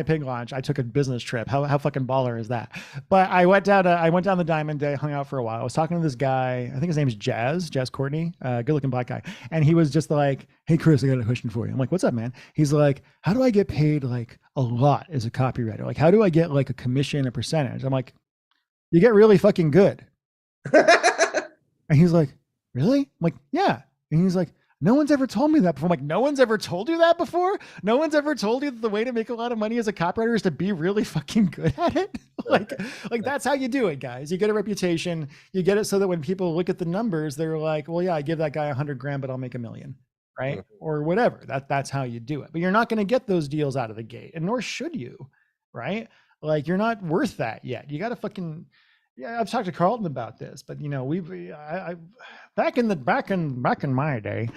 pig launch. I took a business trip. How fucking baller is that? But I went down the Diamond Day, hung out for a while. I was talking to this guy. I think his name is Jazz Courtney, good looking black guy. And he was just like, hey, Chris, I got a question for you. I'm like, what's up, man? He's like, how do I get paid like a lot as a copywriter? Like, how do I get like a commission, a percentage? I'm like, you get really fucking good. And he's like, really? I'm like, yeah. And he's like, no one's ever told me that before. I'm like, no one's ever told you that before? No one's ever told you that the way to make a lot of money as a copywriter is to be really fucking good at it? like that's how you do it, guys. You get a reputation, you get it so that when people look at the numbers, they're like, well, yeah, I give that guy 100 grand, but I'll make $1 million, right? Or whatever. That's how you do it. But you're not going to get those deals out of the gate, and nor should you, right? Like, you're not worth that yet. You got to fucking, yeah, I've talked to Carlton about this, but you know, back in my day,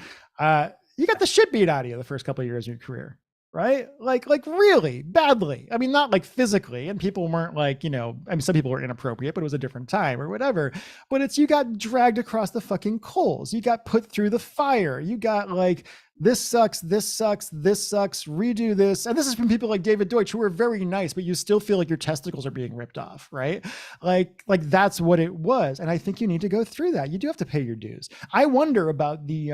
you got the shit beat out of you the first couple of years of your career, right? Like really badly. I mean, not like physically, and people weren't like, you know, I mean, some people were inappropriate, but it was a different time or whatever. But you got dragged across the fucking coals. You got put through the fire. You got like, this sucks, redo this. And this is from people like David Deutsch, who are very nice, but you still feel like your testicles are being ripped off, right? Like that's what it was. And I think you need to go through that. You do have to pay your dues. I wonder about the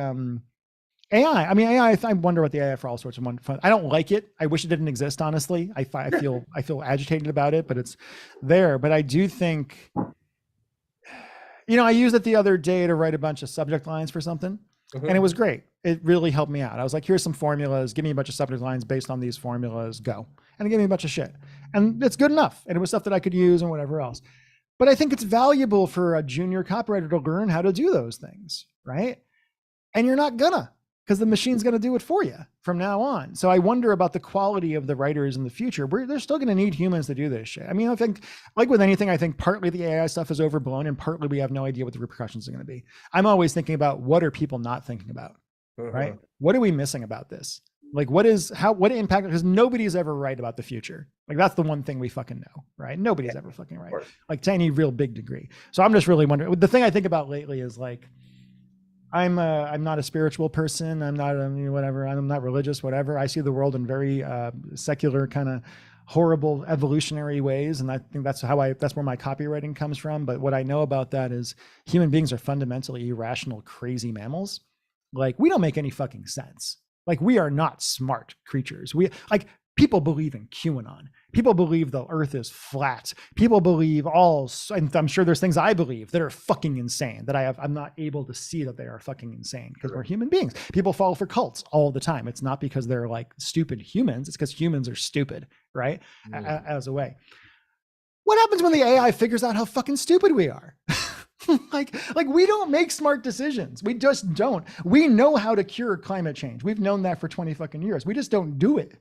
AI. I mean, AI, I wonder about the AI for all sorts of fun. I don't like it. I wish it didn't exist, honestly. I feel agitated about it, but it's there. But I do think, you know, I used it the other day to write a bunch of subject lines for something. And it was great. It really helped me out. I was like, here's some formulas. Give me a bunch of subject lines based on these formulas. Go. And it gave me a bunch of shit. And it's good enough. And it was stuff that I could use and whatever else. But I think it's valuable for a junior copywriter to learn how to do those things, right? And you're not gonna, because the machine's going to do it for you from now on. So I wonder about the quality of the writers in the future. They're still going to need humans to do this shit. I mean, I think, like with anything, I think partly the AI stuff is overblown and partly we have no idea what the repercussions are going to be. I'm always thinking about, what are people not thinking about, right? What are we missing about this? Like, what impact, because nobody's ever right about the future. Like, that's the one thing we fucking know, right? Nobody's ever fucking right, like to any real big degree. So I'm just really wondering, the thing I think about lately is like, I'm not a spiritual person. I'm not whatever. I'm not religious, whatever. I see the world in very secular kind of horrible evolutionary ways. And I think that's where my copywriting comes from. But what I know about that is human beings are fundamentally irrational, crazy mammals. Like, we don't make any fucking sense. Like, we are not smart creatures. People believe in QAnon. People believe the earth is flat. People believe and I'm sure there's things I believe that are fucking insane that I'm not able to see that they are fucking insane because we're human beings. People fall for cults all the time. It's not because they're like stupid humans. It's because humans are stupid, right? As a way. What happens when the AI figures out how fucking stupid we are? like we don't make smart decisions. We just don't. We know how to cure climate change. We've known that for 20 fucking years. We just don't do it.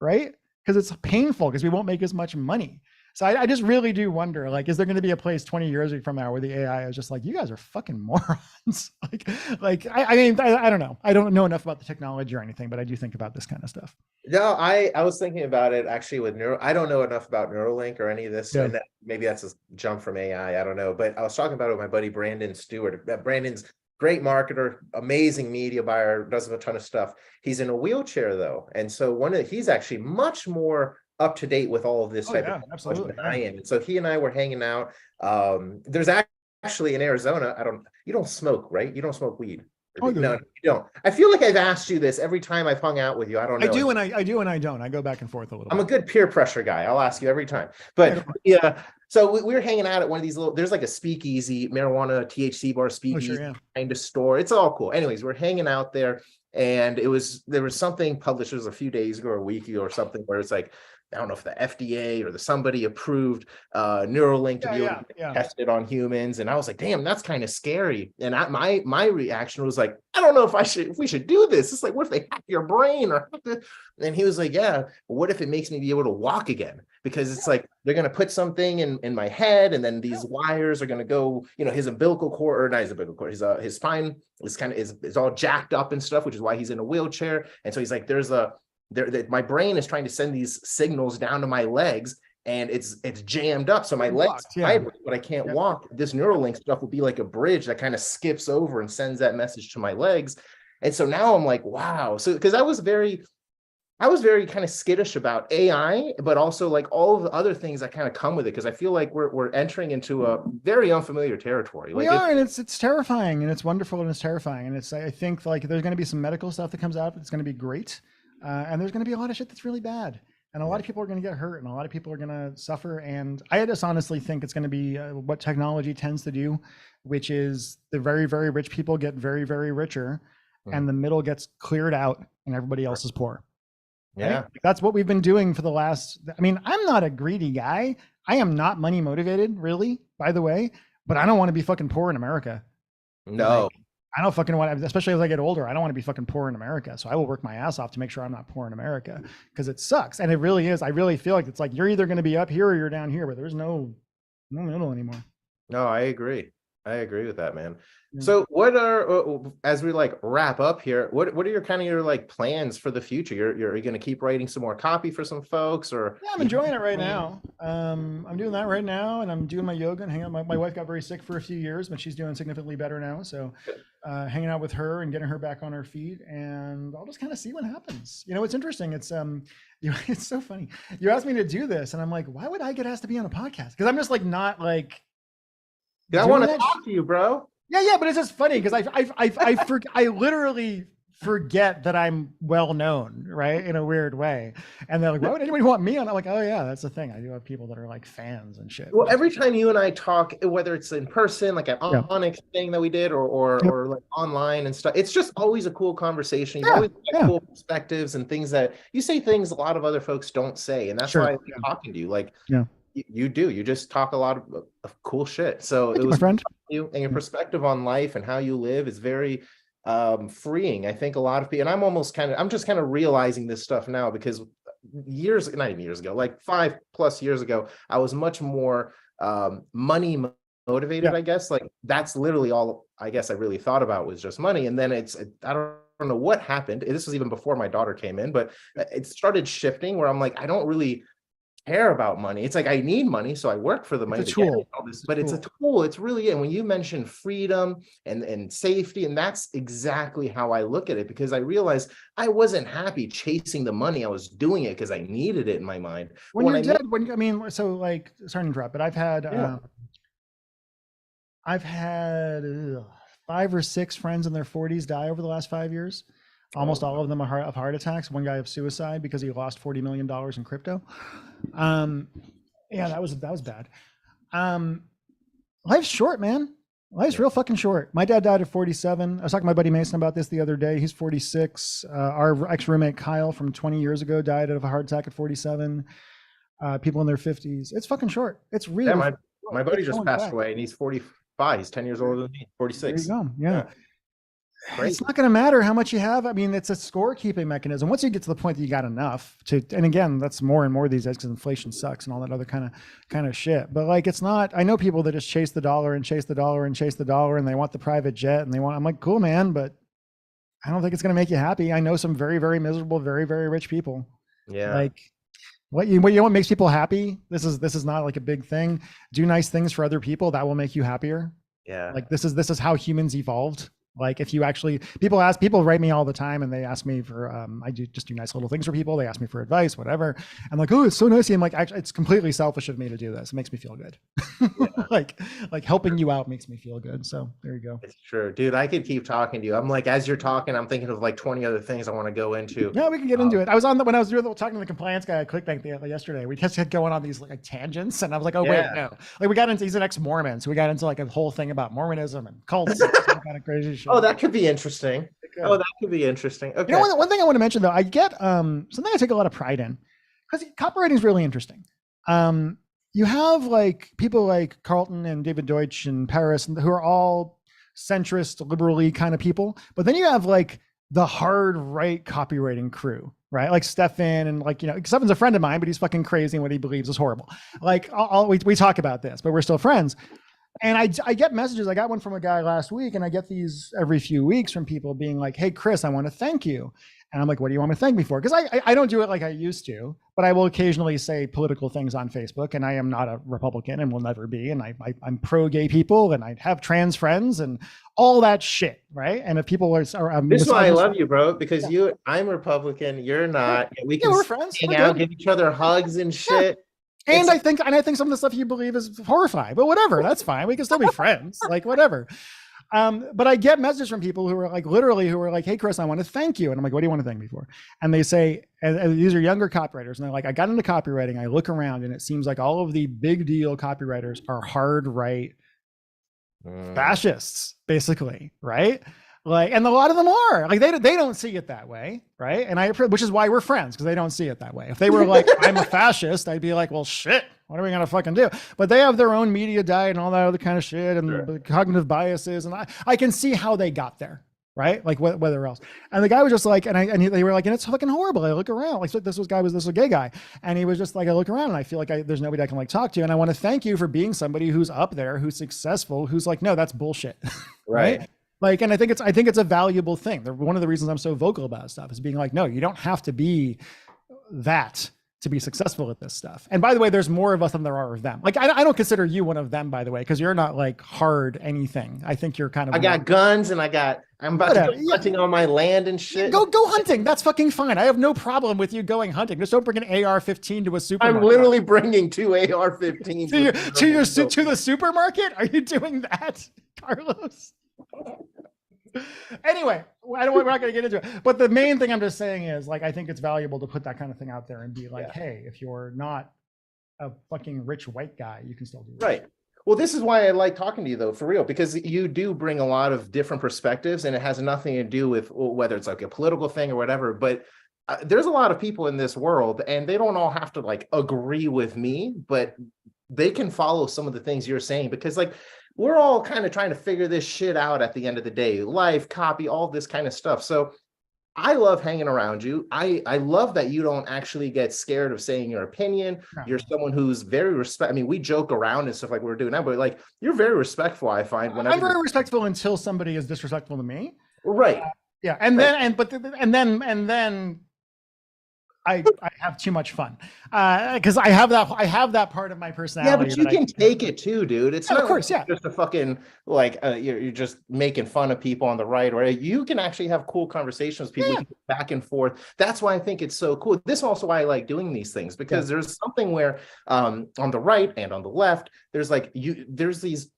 Right? Because it's painful, because we won't make as much money. So I just really do wonder, like, is there going to be a place 20 years from now where the AI is just like, you guys are fucking morons? I mean, I don't know. I don't know enough about the technology or anything, but I do think about this kind of stuff. No, I was thinking about it actually with I don't know enough about Neuralink or any of this. Yeah. And maybe that's a jump from AI. I don't know. But I was talking about it with my buddy, Brandon Stewart. Brandon's great marketer, amazing media buyer, does a ton of stuff. He's in a wheelchair though. And so he's actually much more up to date with all of this type of technology than I am. And so he and I were hanging out. There's actually in Arizona, you don't smoke, right? You don't smoke weed. No, you don't. I feel like I've asked you this every time I've hung out with you. I don't know. I do and I don't. I go back and forth a little bit. I'm a good peer pressure guy. I'll ask you every time. But yeah, so we were hanging out at one of these there's like a speakeasy, marijuana, THC bar speakeasy kind of store. It's all cool. Anyways, we're hanging out there, and there was something published, it was a few days ago or a week ago or something, where it's like, I don't know if the FDA or somebody approved Neuralink to be able to test it on humans. And I was like, damn, that's kind of scary. And my reaction was like, I don't know if we should do this. It's like, what if they hack your brain? And he was like, yeah, what if it makes me be able to walk again? Because it's like, they're going to put something in my head, and then these wires are going to go, his umbilical cord, or not his umbilical cord, his spine is all jacked up and stuff, which is why he's in a wheelchair. And so he's like, my brain is trying to send these signals down to my legs, and it's jammed up. So my legs, but I can't walk. This Neuralink stuff will be like a bridge that kind of skips over and sends that message to my legs. And so now I'm like, wow. So, because I was very kind of skittish about AI, but also like all of the other things that kind of come with it. Because I feel like we're entering into a very unfulfillier territory. We are, and it's terrifying, and it's wonderful, and it's terrifying. And I think like there's going to be some medical stuff that comes out. It's going to be great. And there's going to be a lot of shit that's really bad. And a lot of people are going to get hurt, and a lot of people are going to suffer. And I just honestly think it's going to be what technology tends to do, which is the very, very rich people get very, very richer. and the middle gets cleared out and everybody else is poor. Yeah. Right? That's what we've been doing for the last, I mean, I'm not a greedy guy. I am not money motivated, really, by the way, but I don't want to be fucking poor in America. No. Like, I don't fucking want to, especially as I get older, I don't want to be fucking poor in America. So I will work my ass off to make sure I'm not poor in America, because it sucks. And it really is. I really feel like it's like you're either going to be up here or you're down here, but there's no middle anymore. No, I agree. I agree with that, man. Yeah. So what are, as we like wrap up here, what are your kind of your like plans for the future? You're going to keep writing some more copy for some folks, or? Yeah, I'm enjoying it right now. I'm doing that right now, and I'm doing my yoga and hanging out. My wife got very sick for a few years, but she's doing significantly better now. So hanging out with her and getting her back on her feet, and I'll just kind of see what happens. You know, it's interesting. It's it's so funny. You asked me to do this, and I'm like, why would I get asked to be on a podcast? Because I'm just like not like. Yeah, I want to talk to you, bro. Yeah, but it's just funny because I literally forget that I'm well known, right, in a weird way. And they're like, why would anybody want me on? I'm like, oh yeah, that's the thing. I do have people that are like fans and shit. Well, every time you and I talk, whether it's in person, like an Onyx thing that we did, or like online and stuff, it's just always a cool conversation. You always get cool perspectives and things that you say, things a lot of other folks don't say, and that's why I like talking to you. Like, you just talk a lot of cool shit. So it was my friend. You and your perspective on life and how you live is very freeing. I think a lot of people, and I'm just kind of realizing this stuff now, because not even years ago, like 5+ years ago, I was much more money motivated, I guess. Like that's literally all I guess I really thought about was just money. And then I don't know what happened. This was even before my daughter came in, but it started shifting where I'm like, I don't really care about money. It's like I need money, so I work for the money. It's a tool. But it's a tool. It's really, and when you mention freedom and safety, and that's exactly how I look at it, because I realized I wasn't happy chasing the money. I was doing it because I needed it in my mind. When you're dead, so like, sorry to interrupt, but I've had 5 or 6 friends in their 40s die over the last 5 years. Almost all of them are of heart attacks. One guy of suicide because he lost $40 million in crypto. Yeah, that was bad. Life's short, man. Life's real fucking short. My dad died at 47. I was talking to my buddy Mason about this the other day. He's 46. Our ex-roommate Kyle from 20 years ago died of a heart attack at 47. People in their 50s. It's fucking short. It's real. Yeah, my buddy just passed away, and he's 45. He's 10 years older than me. 46. There you go. Yeah. Great. It's not going to matter how much you have. I mean, it's a scorekeeping mechanism. Once you get to the point that you got enough to, and again, that's more and more these days because inflation sucks and all that other kind of shit. But like, it's not. I know people that just chase the dollar and chase the dollar and chase the dollar, and they want the private jet and I'm like, cool, man, but I don't think it's going to make you happy. I know some very, very miserable, very, very rich people. Yeah. Like, what you know what makes people happy? This is not like a big thing. Do nice things for other people. That will make you happier. Yeah. Like this is how humans evolved. Like if you actually, people write me all the time and they ask me for, I do nice little things for people. They ask me for advice, whatever. I'm like, oh, it's so nice. I'm like, actually, it's completely selfish of me to do this. It makes me feel good. like helping you out makes me feel good. So there you go. It's true, dude. I could keep talking to you. I'm like, as you're talking, I'm thinking of like 20 other things I want to go into. Yeah, we can get into it. I was when I was talking to the compliance guy at ClickBank yesterday, we just kept going on these like tangents, and I was like, oh wait, no. Like we got into, he's an ex-Mormon, so we got into like a whole thing about Mormonism and cults and kind of crazy shit. Oh, that could be interesting. Oh, that could be interesting. Okay. You know, one thing I want to mention though, I get something I take a lot of pride in, because copywriting is really interesting. You have like people like Carlton and David Deutsch and Paris, who are all centrist, liberally kind of people. But then you have like the hard right copywriting crew, right? Like Stefan, and like, you know, Stefan's a friend of mine, but he's fucking crazy and what he believes is horrible. Like we talk about this, but we're still friends. And I get messages. I got one from a guy last week, and I get these every few weeks from people being like, hey, Chris, I want to thank you. And I'm like, what do you want me to thank me for? Because I don't do it like I used to, but I will occasionally say political things on Facebook, and I am not a Republican and will never be. And I'm pro-gay people, and I have trans friends and all that shit, right? And if people are this is why I love you, bro, because I'm Republican, you're not. We can we're friends. Hang out, give each other hugs and shit. And I think some of the stuff you believe is horrifying, but whatever, that's fine. We can still be friends, like whatever. But I get messages from people who are like, literally, who are like, hey, Chris, I want to thank you. And I'm like, what do you want to thank me for? And they say, and these are younger copywriters, and they're like, I got into copywriting. I look around, and it seems like all of the big deal copywriters are hard right fascists, basically, right? Like, and a lot of them are like, they don't see it that way. Right. And which is why we're friends, because they don't see it that way. If they were like, I'm a fascist, I'd be like, well, shit, what are we going to fucking do? But they have their own media diet and all that other kind of shit and cognitive biases. And I can see how they got there. Right. Like whether else. And the guy was just like, they were like, and it's fucking horrible. I look around like, this was a gay guy. And he was just like, I look around and I feel like there's nobody I can like talk to. And I want to thank you for being somebody who's up there, who's successful, who's like, no, that's bullshit. Right. Like, and I think it's a valuable thing. One of the reasons I'm so vocal about stuff is being like, no, you don't have to be that to be successful at this stuff. And by the way, there's more of us than there are of them. Like, I don't consider you one of them, by the way, because you're not like hard anything. I think you're kind of. I got guns and I'm about to go hunting on my land and shit. Go hunting. That's fucking fine. I have no problem with you going hunting. Just don't bring an AR-15 to a supermarket. I'm literally bringing 2 AR-15s to the supermarket. Are you doing that, Carlos? Anyway, we're not going to get into it. But the main thing I'm just saying is, like, I think it's valuable to put that kind of thing out there and be like, hey, if you're not a fucking rich white guy, you can still do it. Right. Well, this is why I like talking to you, though, for real, because you do bring a lot of different perspectives, and it has nothing to do with whether it's like a political thing or whatever. But there's a lot of people in this world, and they don't all have to like agree with me, but they can follow some of the things you're saying, because like, we're all kind of trying to figure this shit out at the end of the day, life, copy, all this kind of stuff. So I love hanging around you. I love that you don't actually get scared of saying your opinion. You're someone who's very I mean, we joke around and stuff like we're doing now, but like, you're very respectful, I find. I'm very respectful until somebody is disrespectful to me. Right. Yeah. And then I have too much fun because I have that part of my personality. Yeah, but you can take it too, dude. It's not of course, like just a fucking like you're just making fun of people on the right, or you can actually have cool conversations with people. You can go back and forth. That's why I think it's so cool. This is also why I like doing these things, because there's something where on the right and on the left, there's these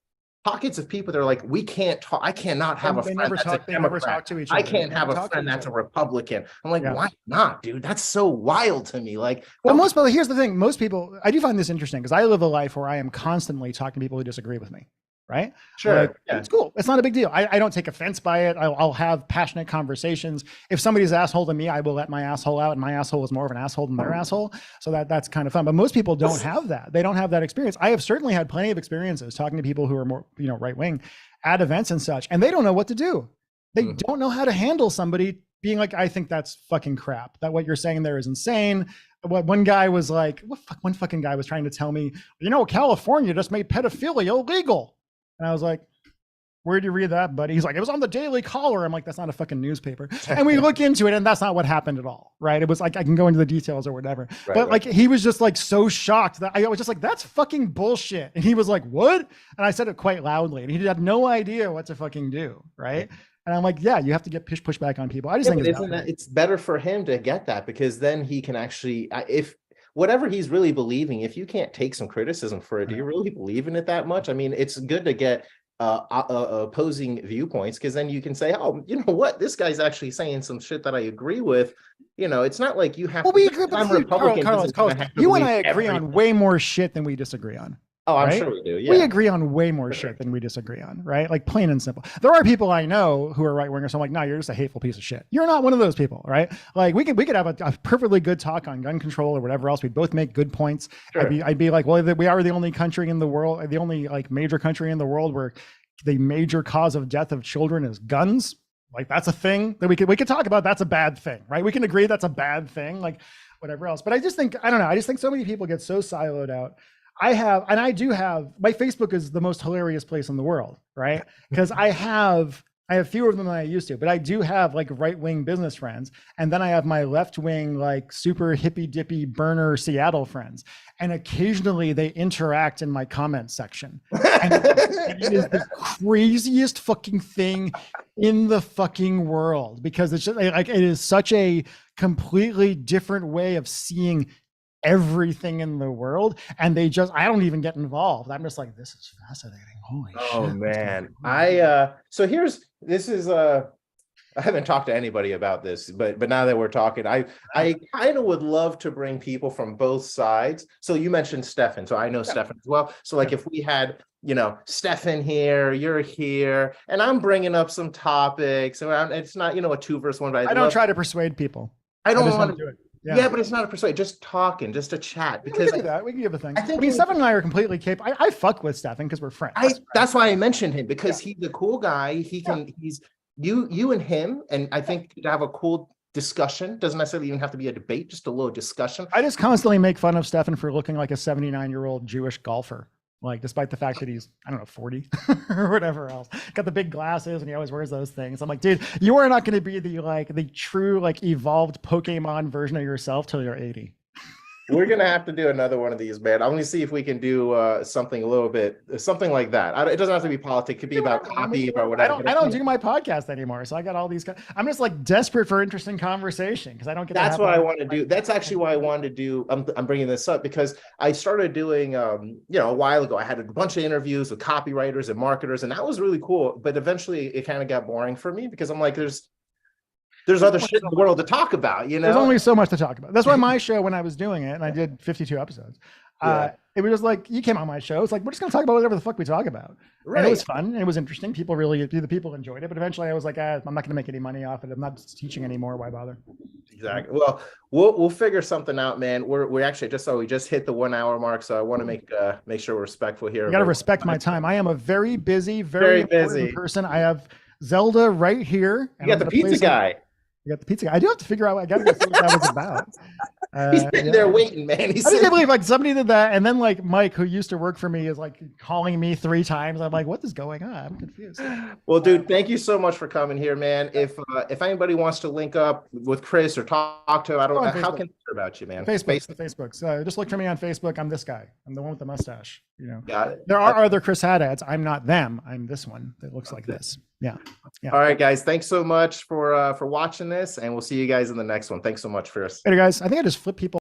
pockets of people that are like, we can't talk. I cannot have a friend that's a Democrat. Never talk to each other. I can't have a friend that's a Republican. I'm like, why not, dude? That's so wild to me. Like, well, most people, here's the thing. Most people, I do find this interesting because I live a life where I am constantly talking to people who disagree with me. Right? Sure. Like, it's cool. It's not a big deal. I don't take offense by it. I'll have passionate conversations. If somebody's asshole to me, I will let my asshole out, and my asshole is more of an asshole than their asshole. So that's kind of fun. But most people don't have that. They don't have that experience. I have certainly had plenty of experiences talking to people who are more, right wing at events and such, and they don't know what to do. They don't know how to handle somebody being like, I think that's fucking crap. That what you're saying there is insane. What one guy was like, one fucking guy was trying to tell me, California just made pedophilia illegal. And I was like, where'd you read that, buddy? He's like, it was on the Daily Caller. I'm like, that's not a fucking newspaper. And we look into it, and that's not what happened at all, right? It was like, I can go into the details or whatever. But like, he was just like so shocked that I was just like, that's fucking bullshit. And he was like, what? And I said it quite loudly, and he had no idea what to fucking do, right? And I'm like, yeah, you have to get push back on people. I just think it's better for him to get that, because then he can actually, if whatever he's really believing, if you can't take some criticism for it, do you really believe in it that much? I mean, it's good to get opposing viewpoints, because then you can say, oh, you know what, this guy's actually saying some shit that I agree with. It's not like you have to. We agree, I'm Republican. Carlos, you and I agree on way more shit than we disagree on. Oh, I'm sure we do. Yeah. We agree on way more shit than we disagree on, right? Like, plain and simple. There are people I know who are right wingers. So I'm like, no, you're just a hateful piece of shit. You're not one of those people, right? Like, we could have a perfectly good talk on gun control or whatever else. We'd both make good points. Sure. I'd be like, well, we are the only country in the world, the only like major country in the world where the major cause of death of children is guns. Like, that's a thing that we could talk about. That's a bad thing, right? We can agree that's a bad thing, like whatever else. But I just think, I don't know. I just think so many people get so siloed out. My Facebook is the most hilarious place in the world, right? Because I have fewer of them than I used to, but I do have like right-wing business friends. And then I have my left-wing, like super hippy-dippy burner Seattle friends. And occasionally they interact in my comment section. And it is the craziest fucking thing in the fucking world, because it's just like, it is such a completely different way of seeing everything in the world, and I don't even get involved. I'm just like, this is fascinating. Holy shit. Oh man. I haven't talked to anybody about this, but now that we're talking, I kind of would love to bring people from both sides. So you mentioned Stefan, so I know Stefan as well. So like, if we had Stefan here, you're here, and I'm bringing up some topics. And it's not, a 2 versus 1. But I don't try to persuade people. I don't want to do it. Yeah, but it's not a persuade. Just talking, just a chat. Because we can do that. We can give a thing. I mean, Stefan and I are completely capable. I fuck with Stefan because we're friends. That's why I mentioned him, because he's a cool guy. He's you and him, and I think to have a cool discussion doesn't necessarily even have to be a debate, just a little discussion. I just constantly make fun of Stefan for looking like a 79-year-old Jewish golfer. Like, despite the fact that he's, 40 or whatever else, got the big glasses and he always wears those things. I'm like, dude, you are not going to be the true, evolved Pokemon version of yourself till you're 80. We're going to have to do another one of these, man. I'm going to see if we can do something something like that. It doesn't have to be politics. It could be about copy or whatever. I don't do my podcast anymore. So I got all these, I'm just desperate for interesting conversation because I don't get That's what I want to do. That's actually why I wanted to do. I'm bringing this up because I started doing, a while ago, I had a bunch of interviews with copywriters and marketers, and that was really cool. But eventually it kind of got boring for me because I'm like, there's other shit in the world to talk about, There's only so much to talk about. That's why my show, when I was doing it, and I did 52 episodes, it was just you came on my show. It's we're just going to talk about whatever the fuck we talk about. Right. And it was fun and it was interesting. The people enjoyed it. But eventually I was like, I'm not going to make any money off it. I'm not teaching anymore. Why bother? Exactly. Well, we'll figure something out, man. We actually we just hit the 1 hour mark. So I want to make sure we're respectful here. You got to respect my time. I am a very busy, very busy person. I have Zelda right here. You got the pizza guy. You got the pizza guy. I do have to figure out. I got to see what that was about. He's sitting there waiting, man. I just can't believe somebody did that, and then Mike, who used to work for me, is calling me 3 times. I'm like, what is going on? I'm confused. Well, dude, thank you so much for coming here, man. If anybody wants to link up with Chris or talk to him, I don't know how can they hear about you, man. Facebook. So just look for me on Facebook. I'm this guy. I'm the one with the mustache. Got it. There are other Chris Haddads. I'm not them. I'm this one that looks like this. Yeah. All right, guys. Thanks so much for watching this, and we'll see you guys in the next one. Thanks so much, Chris. Later, guys. I think I just flipped people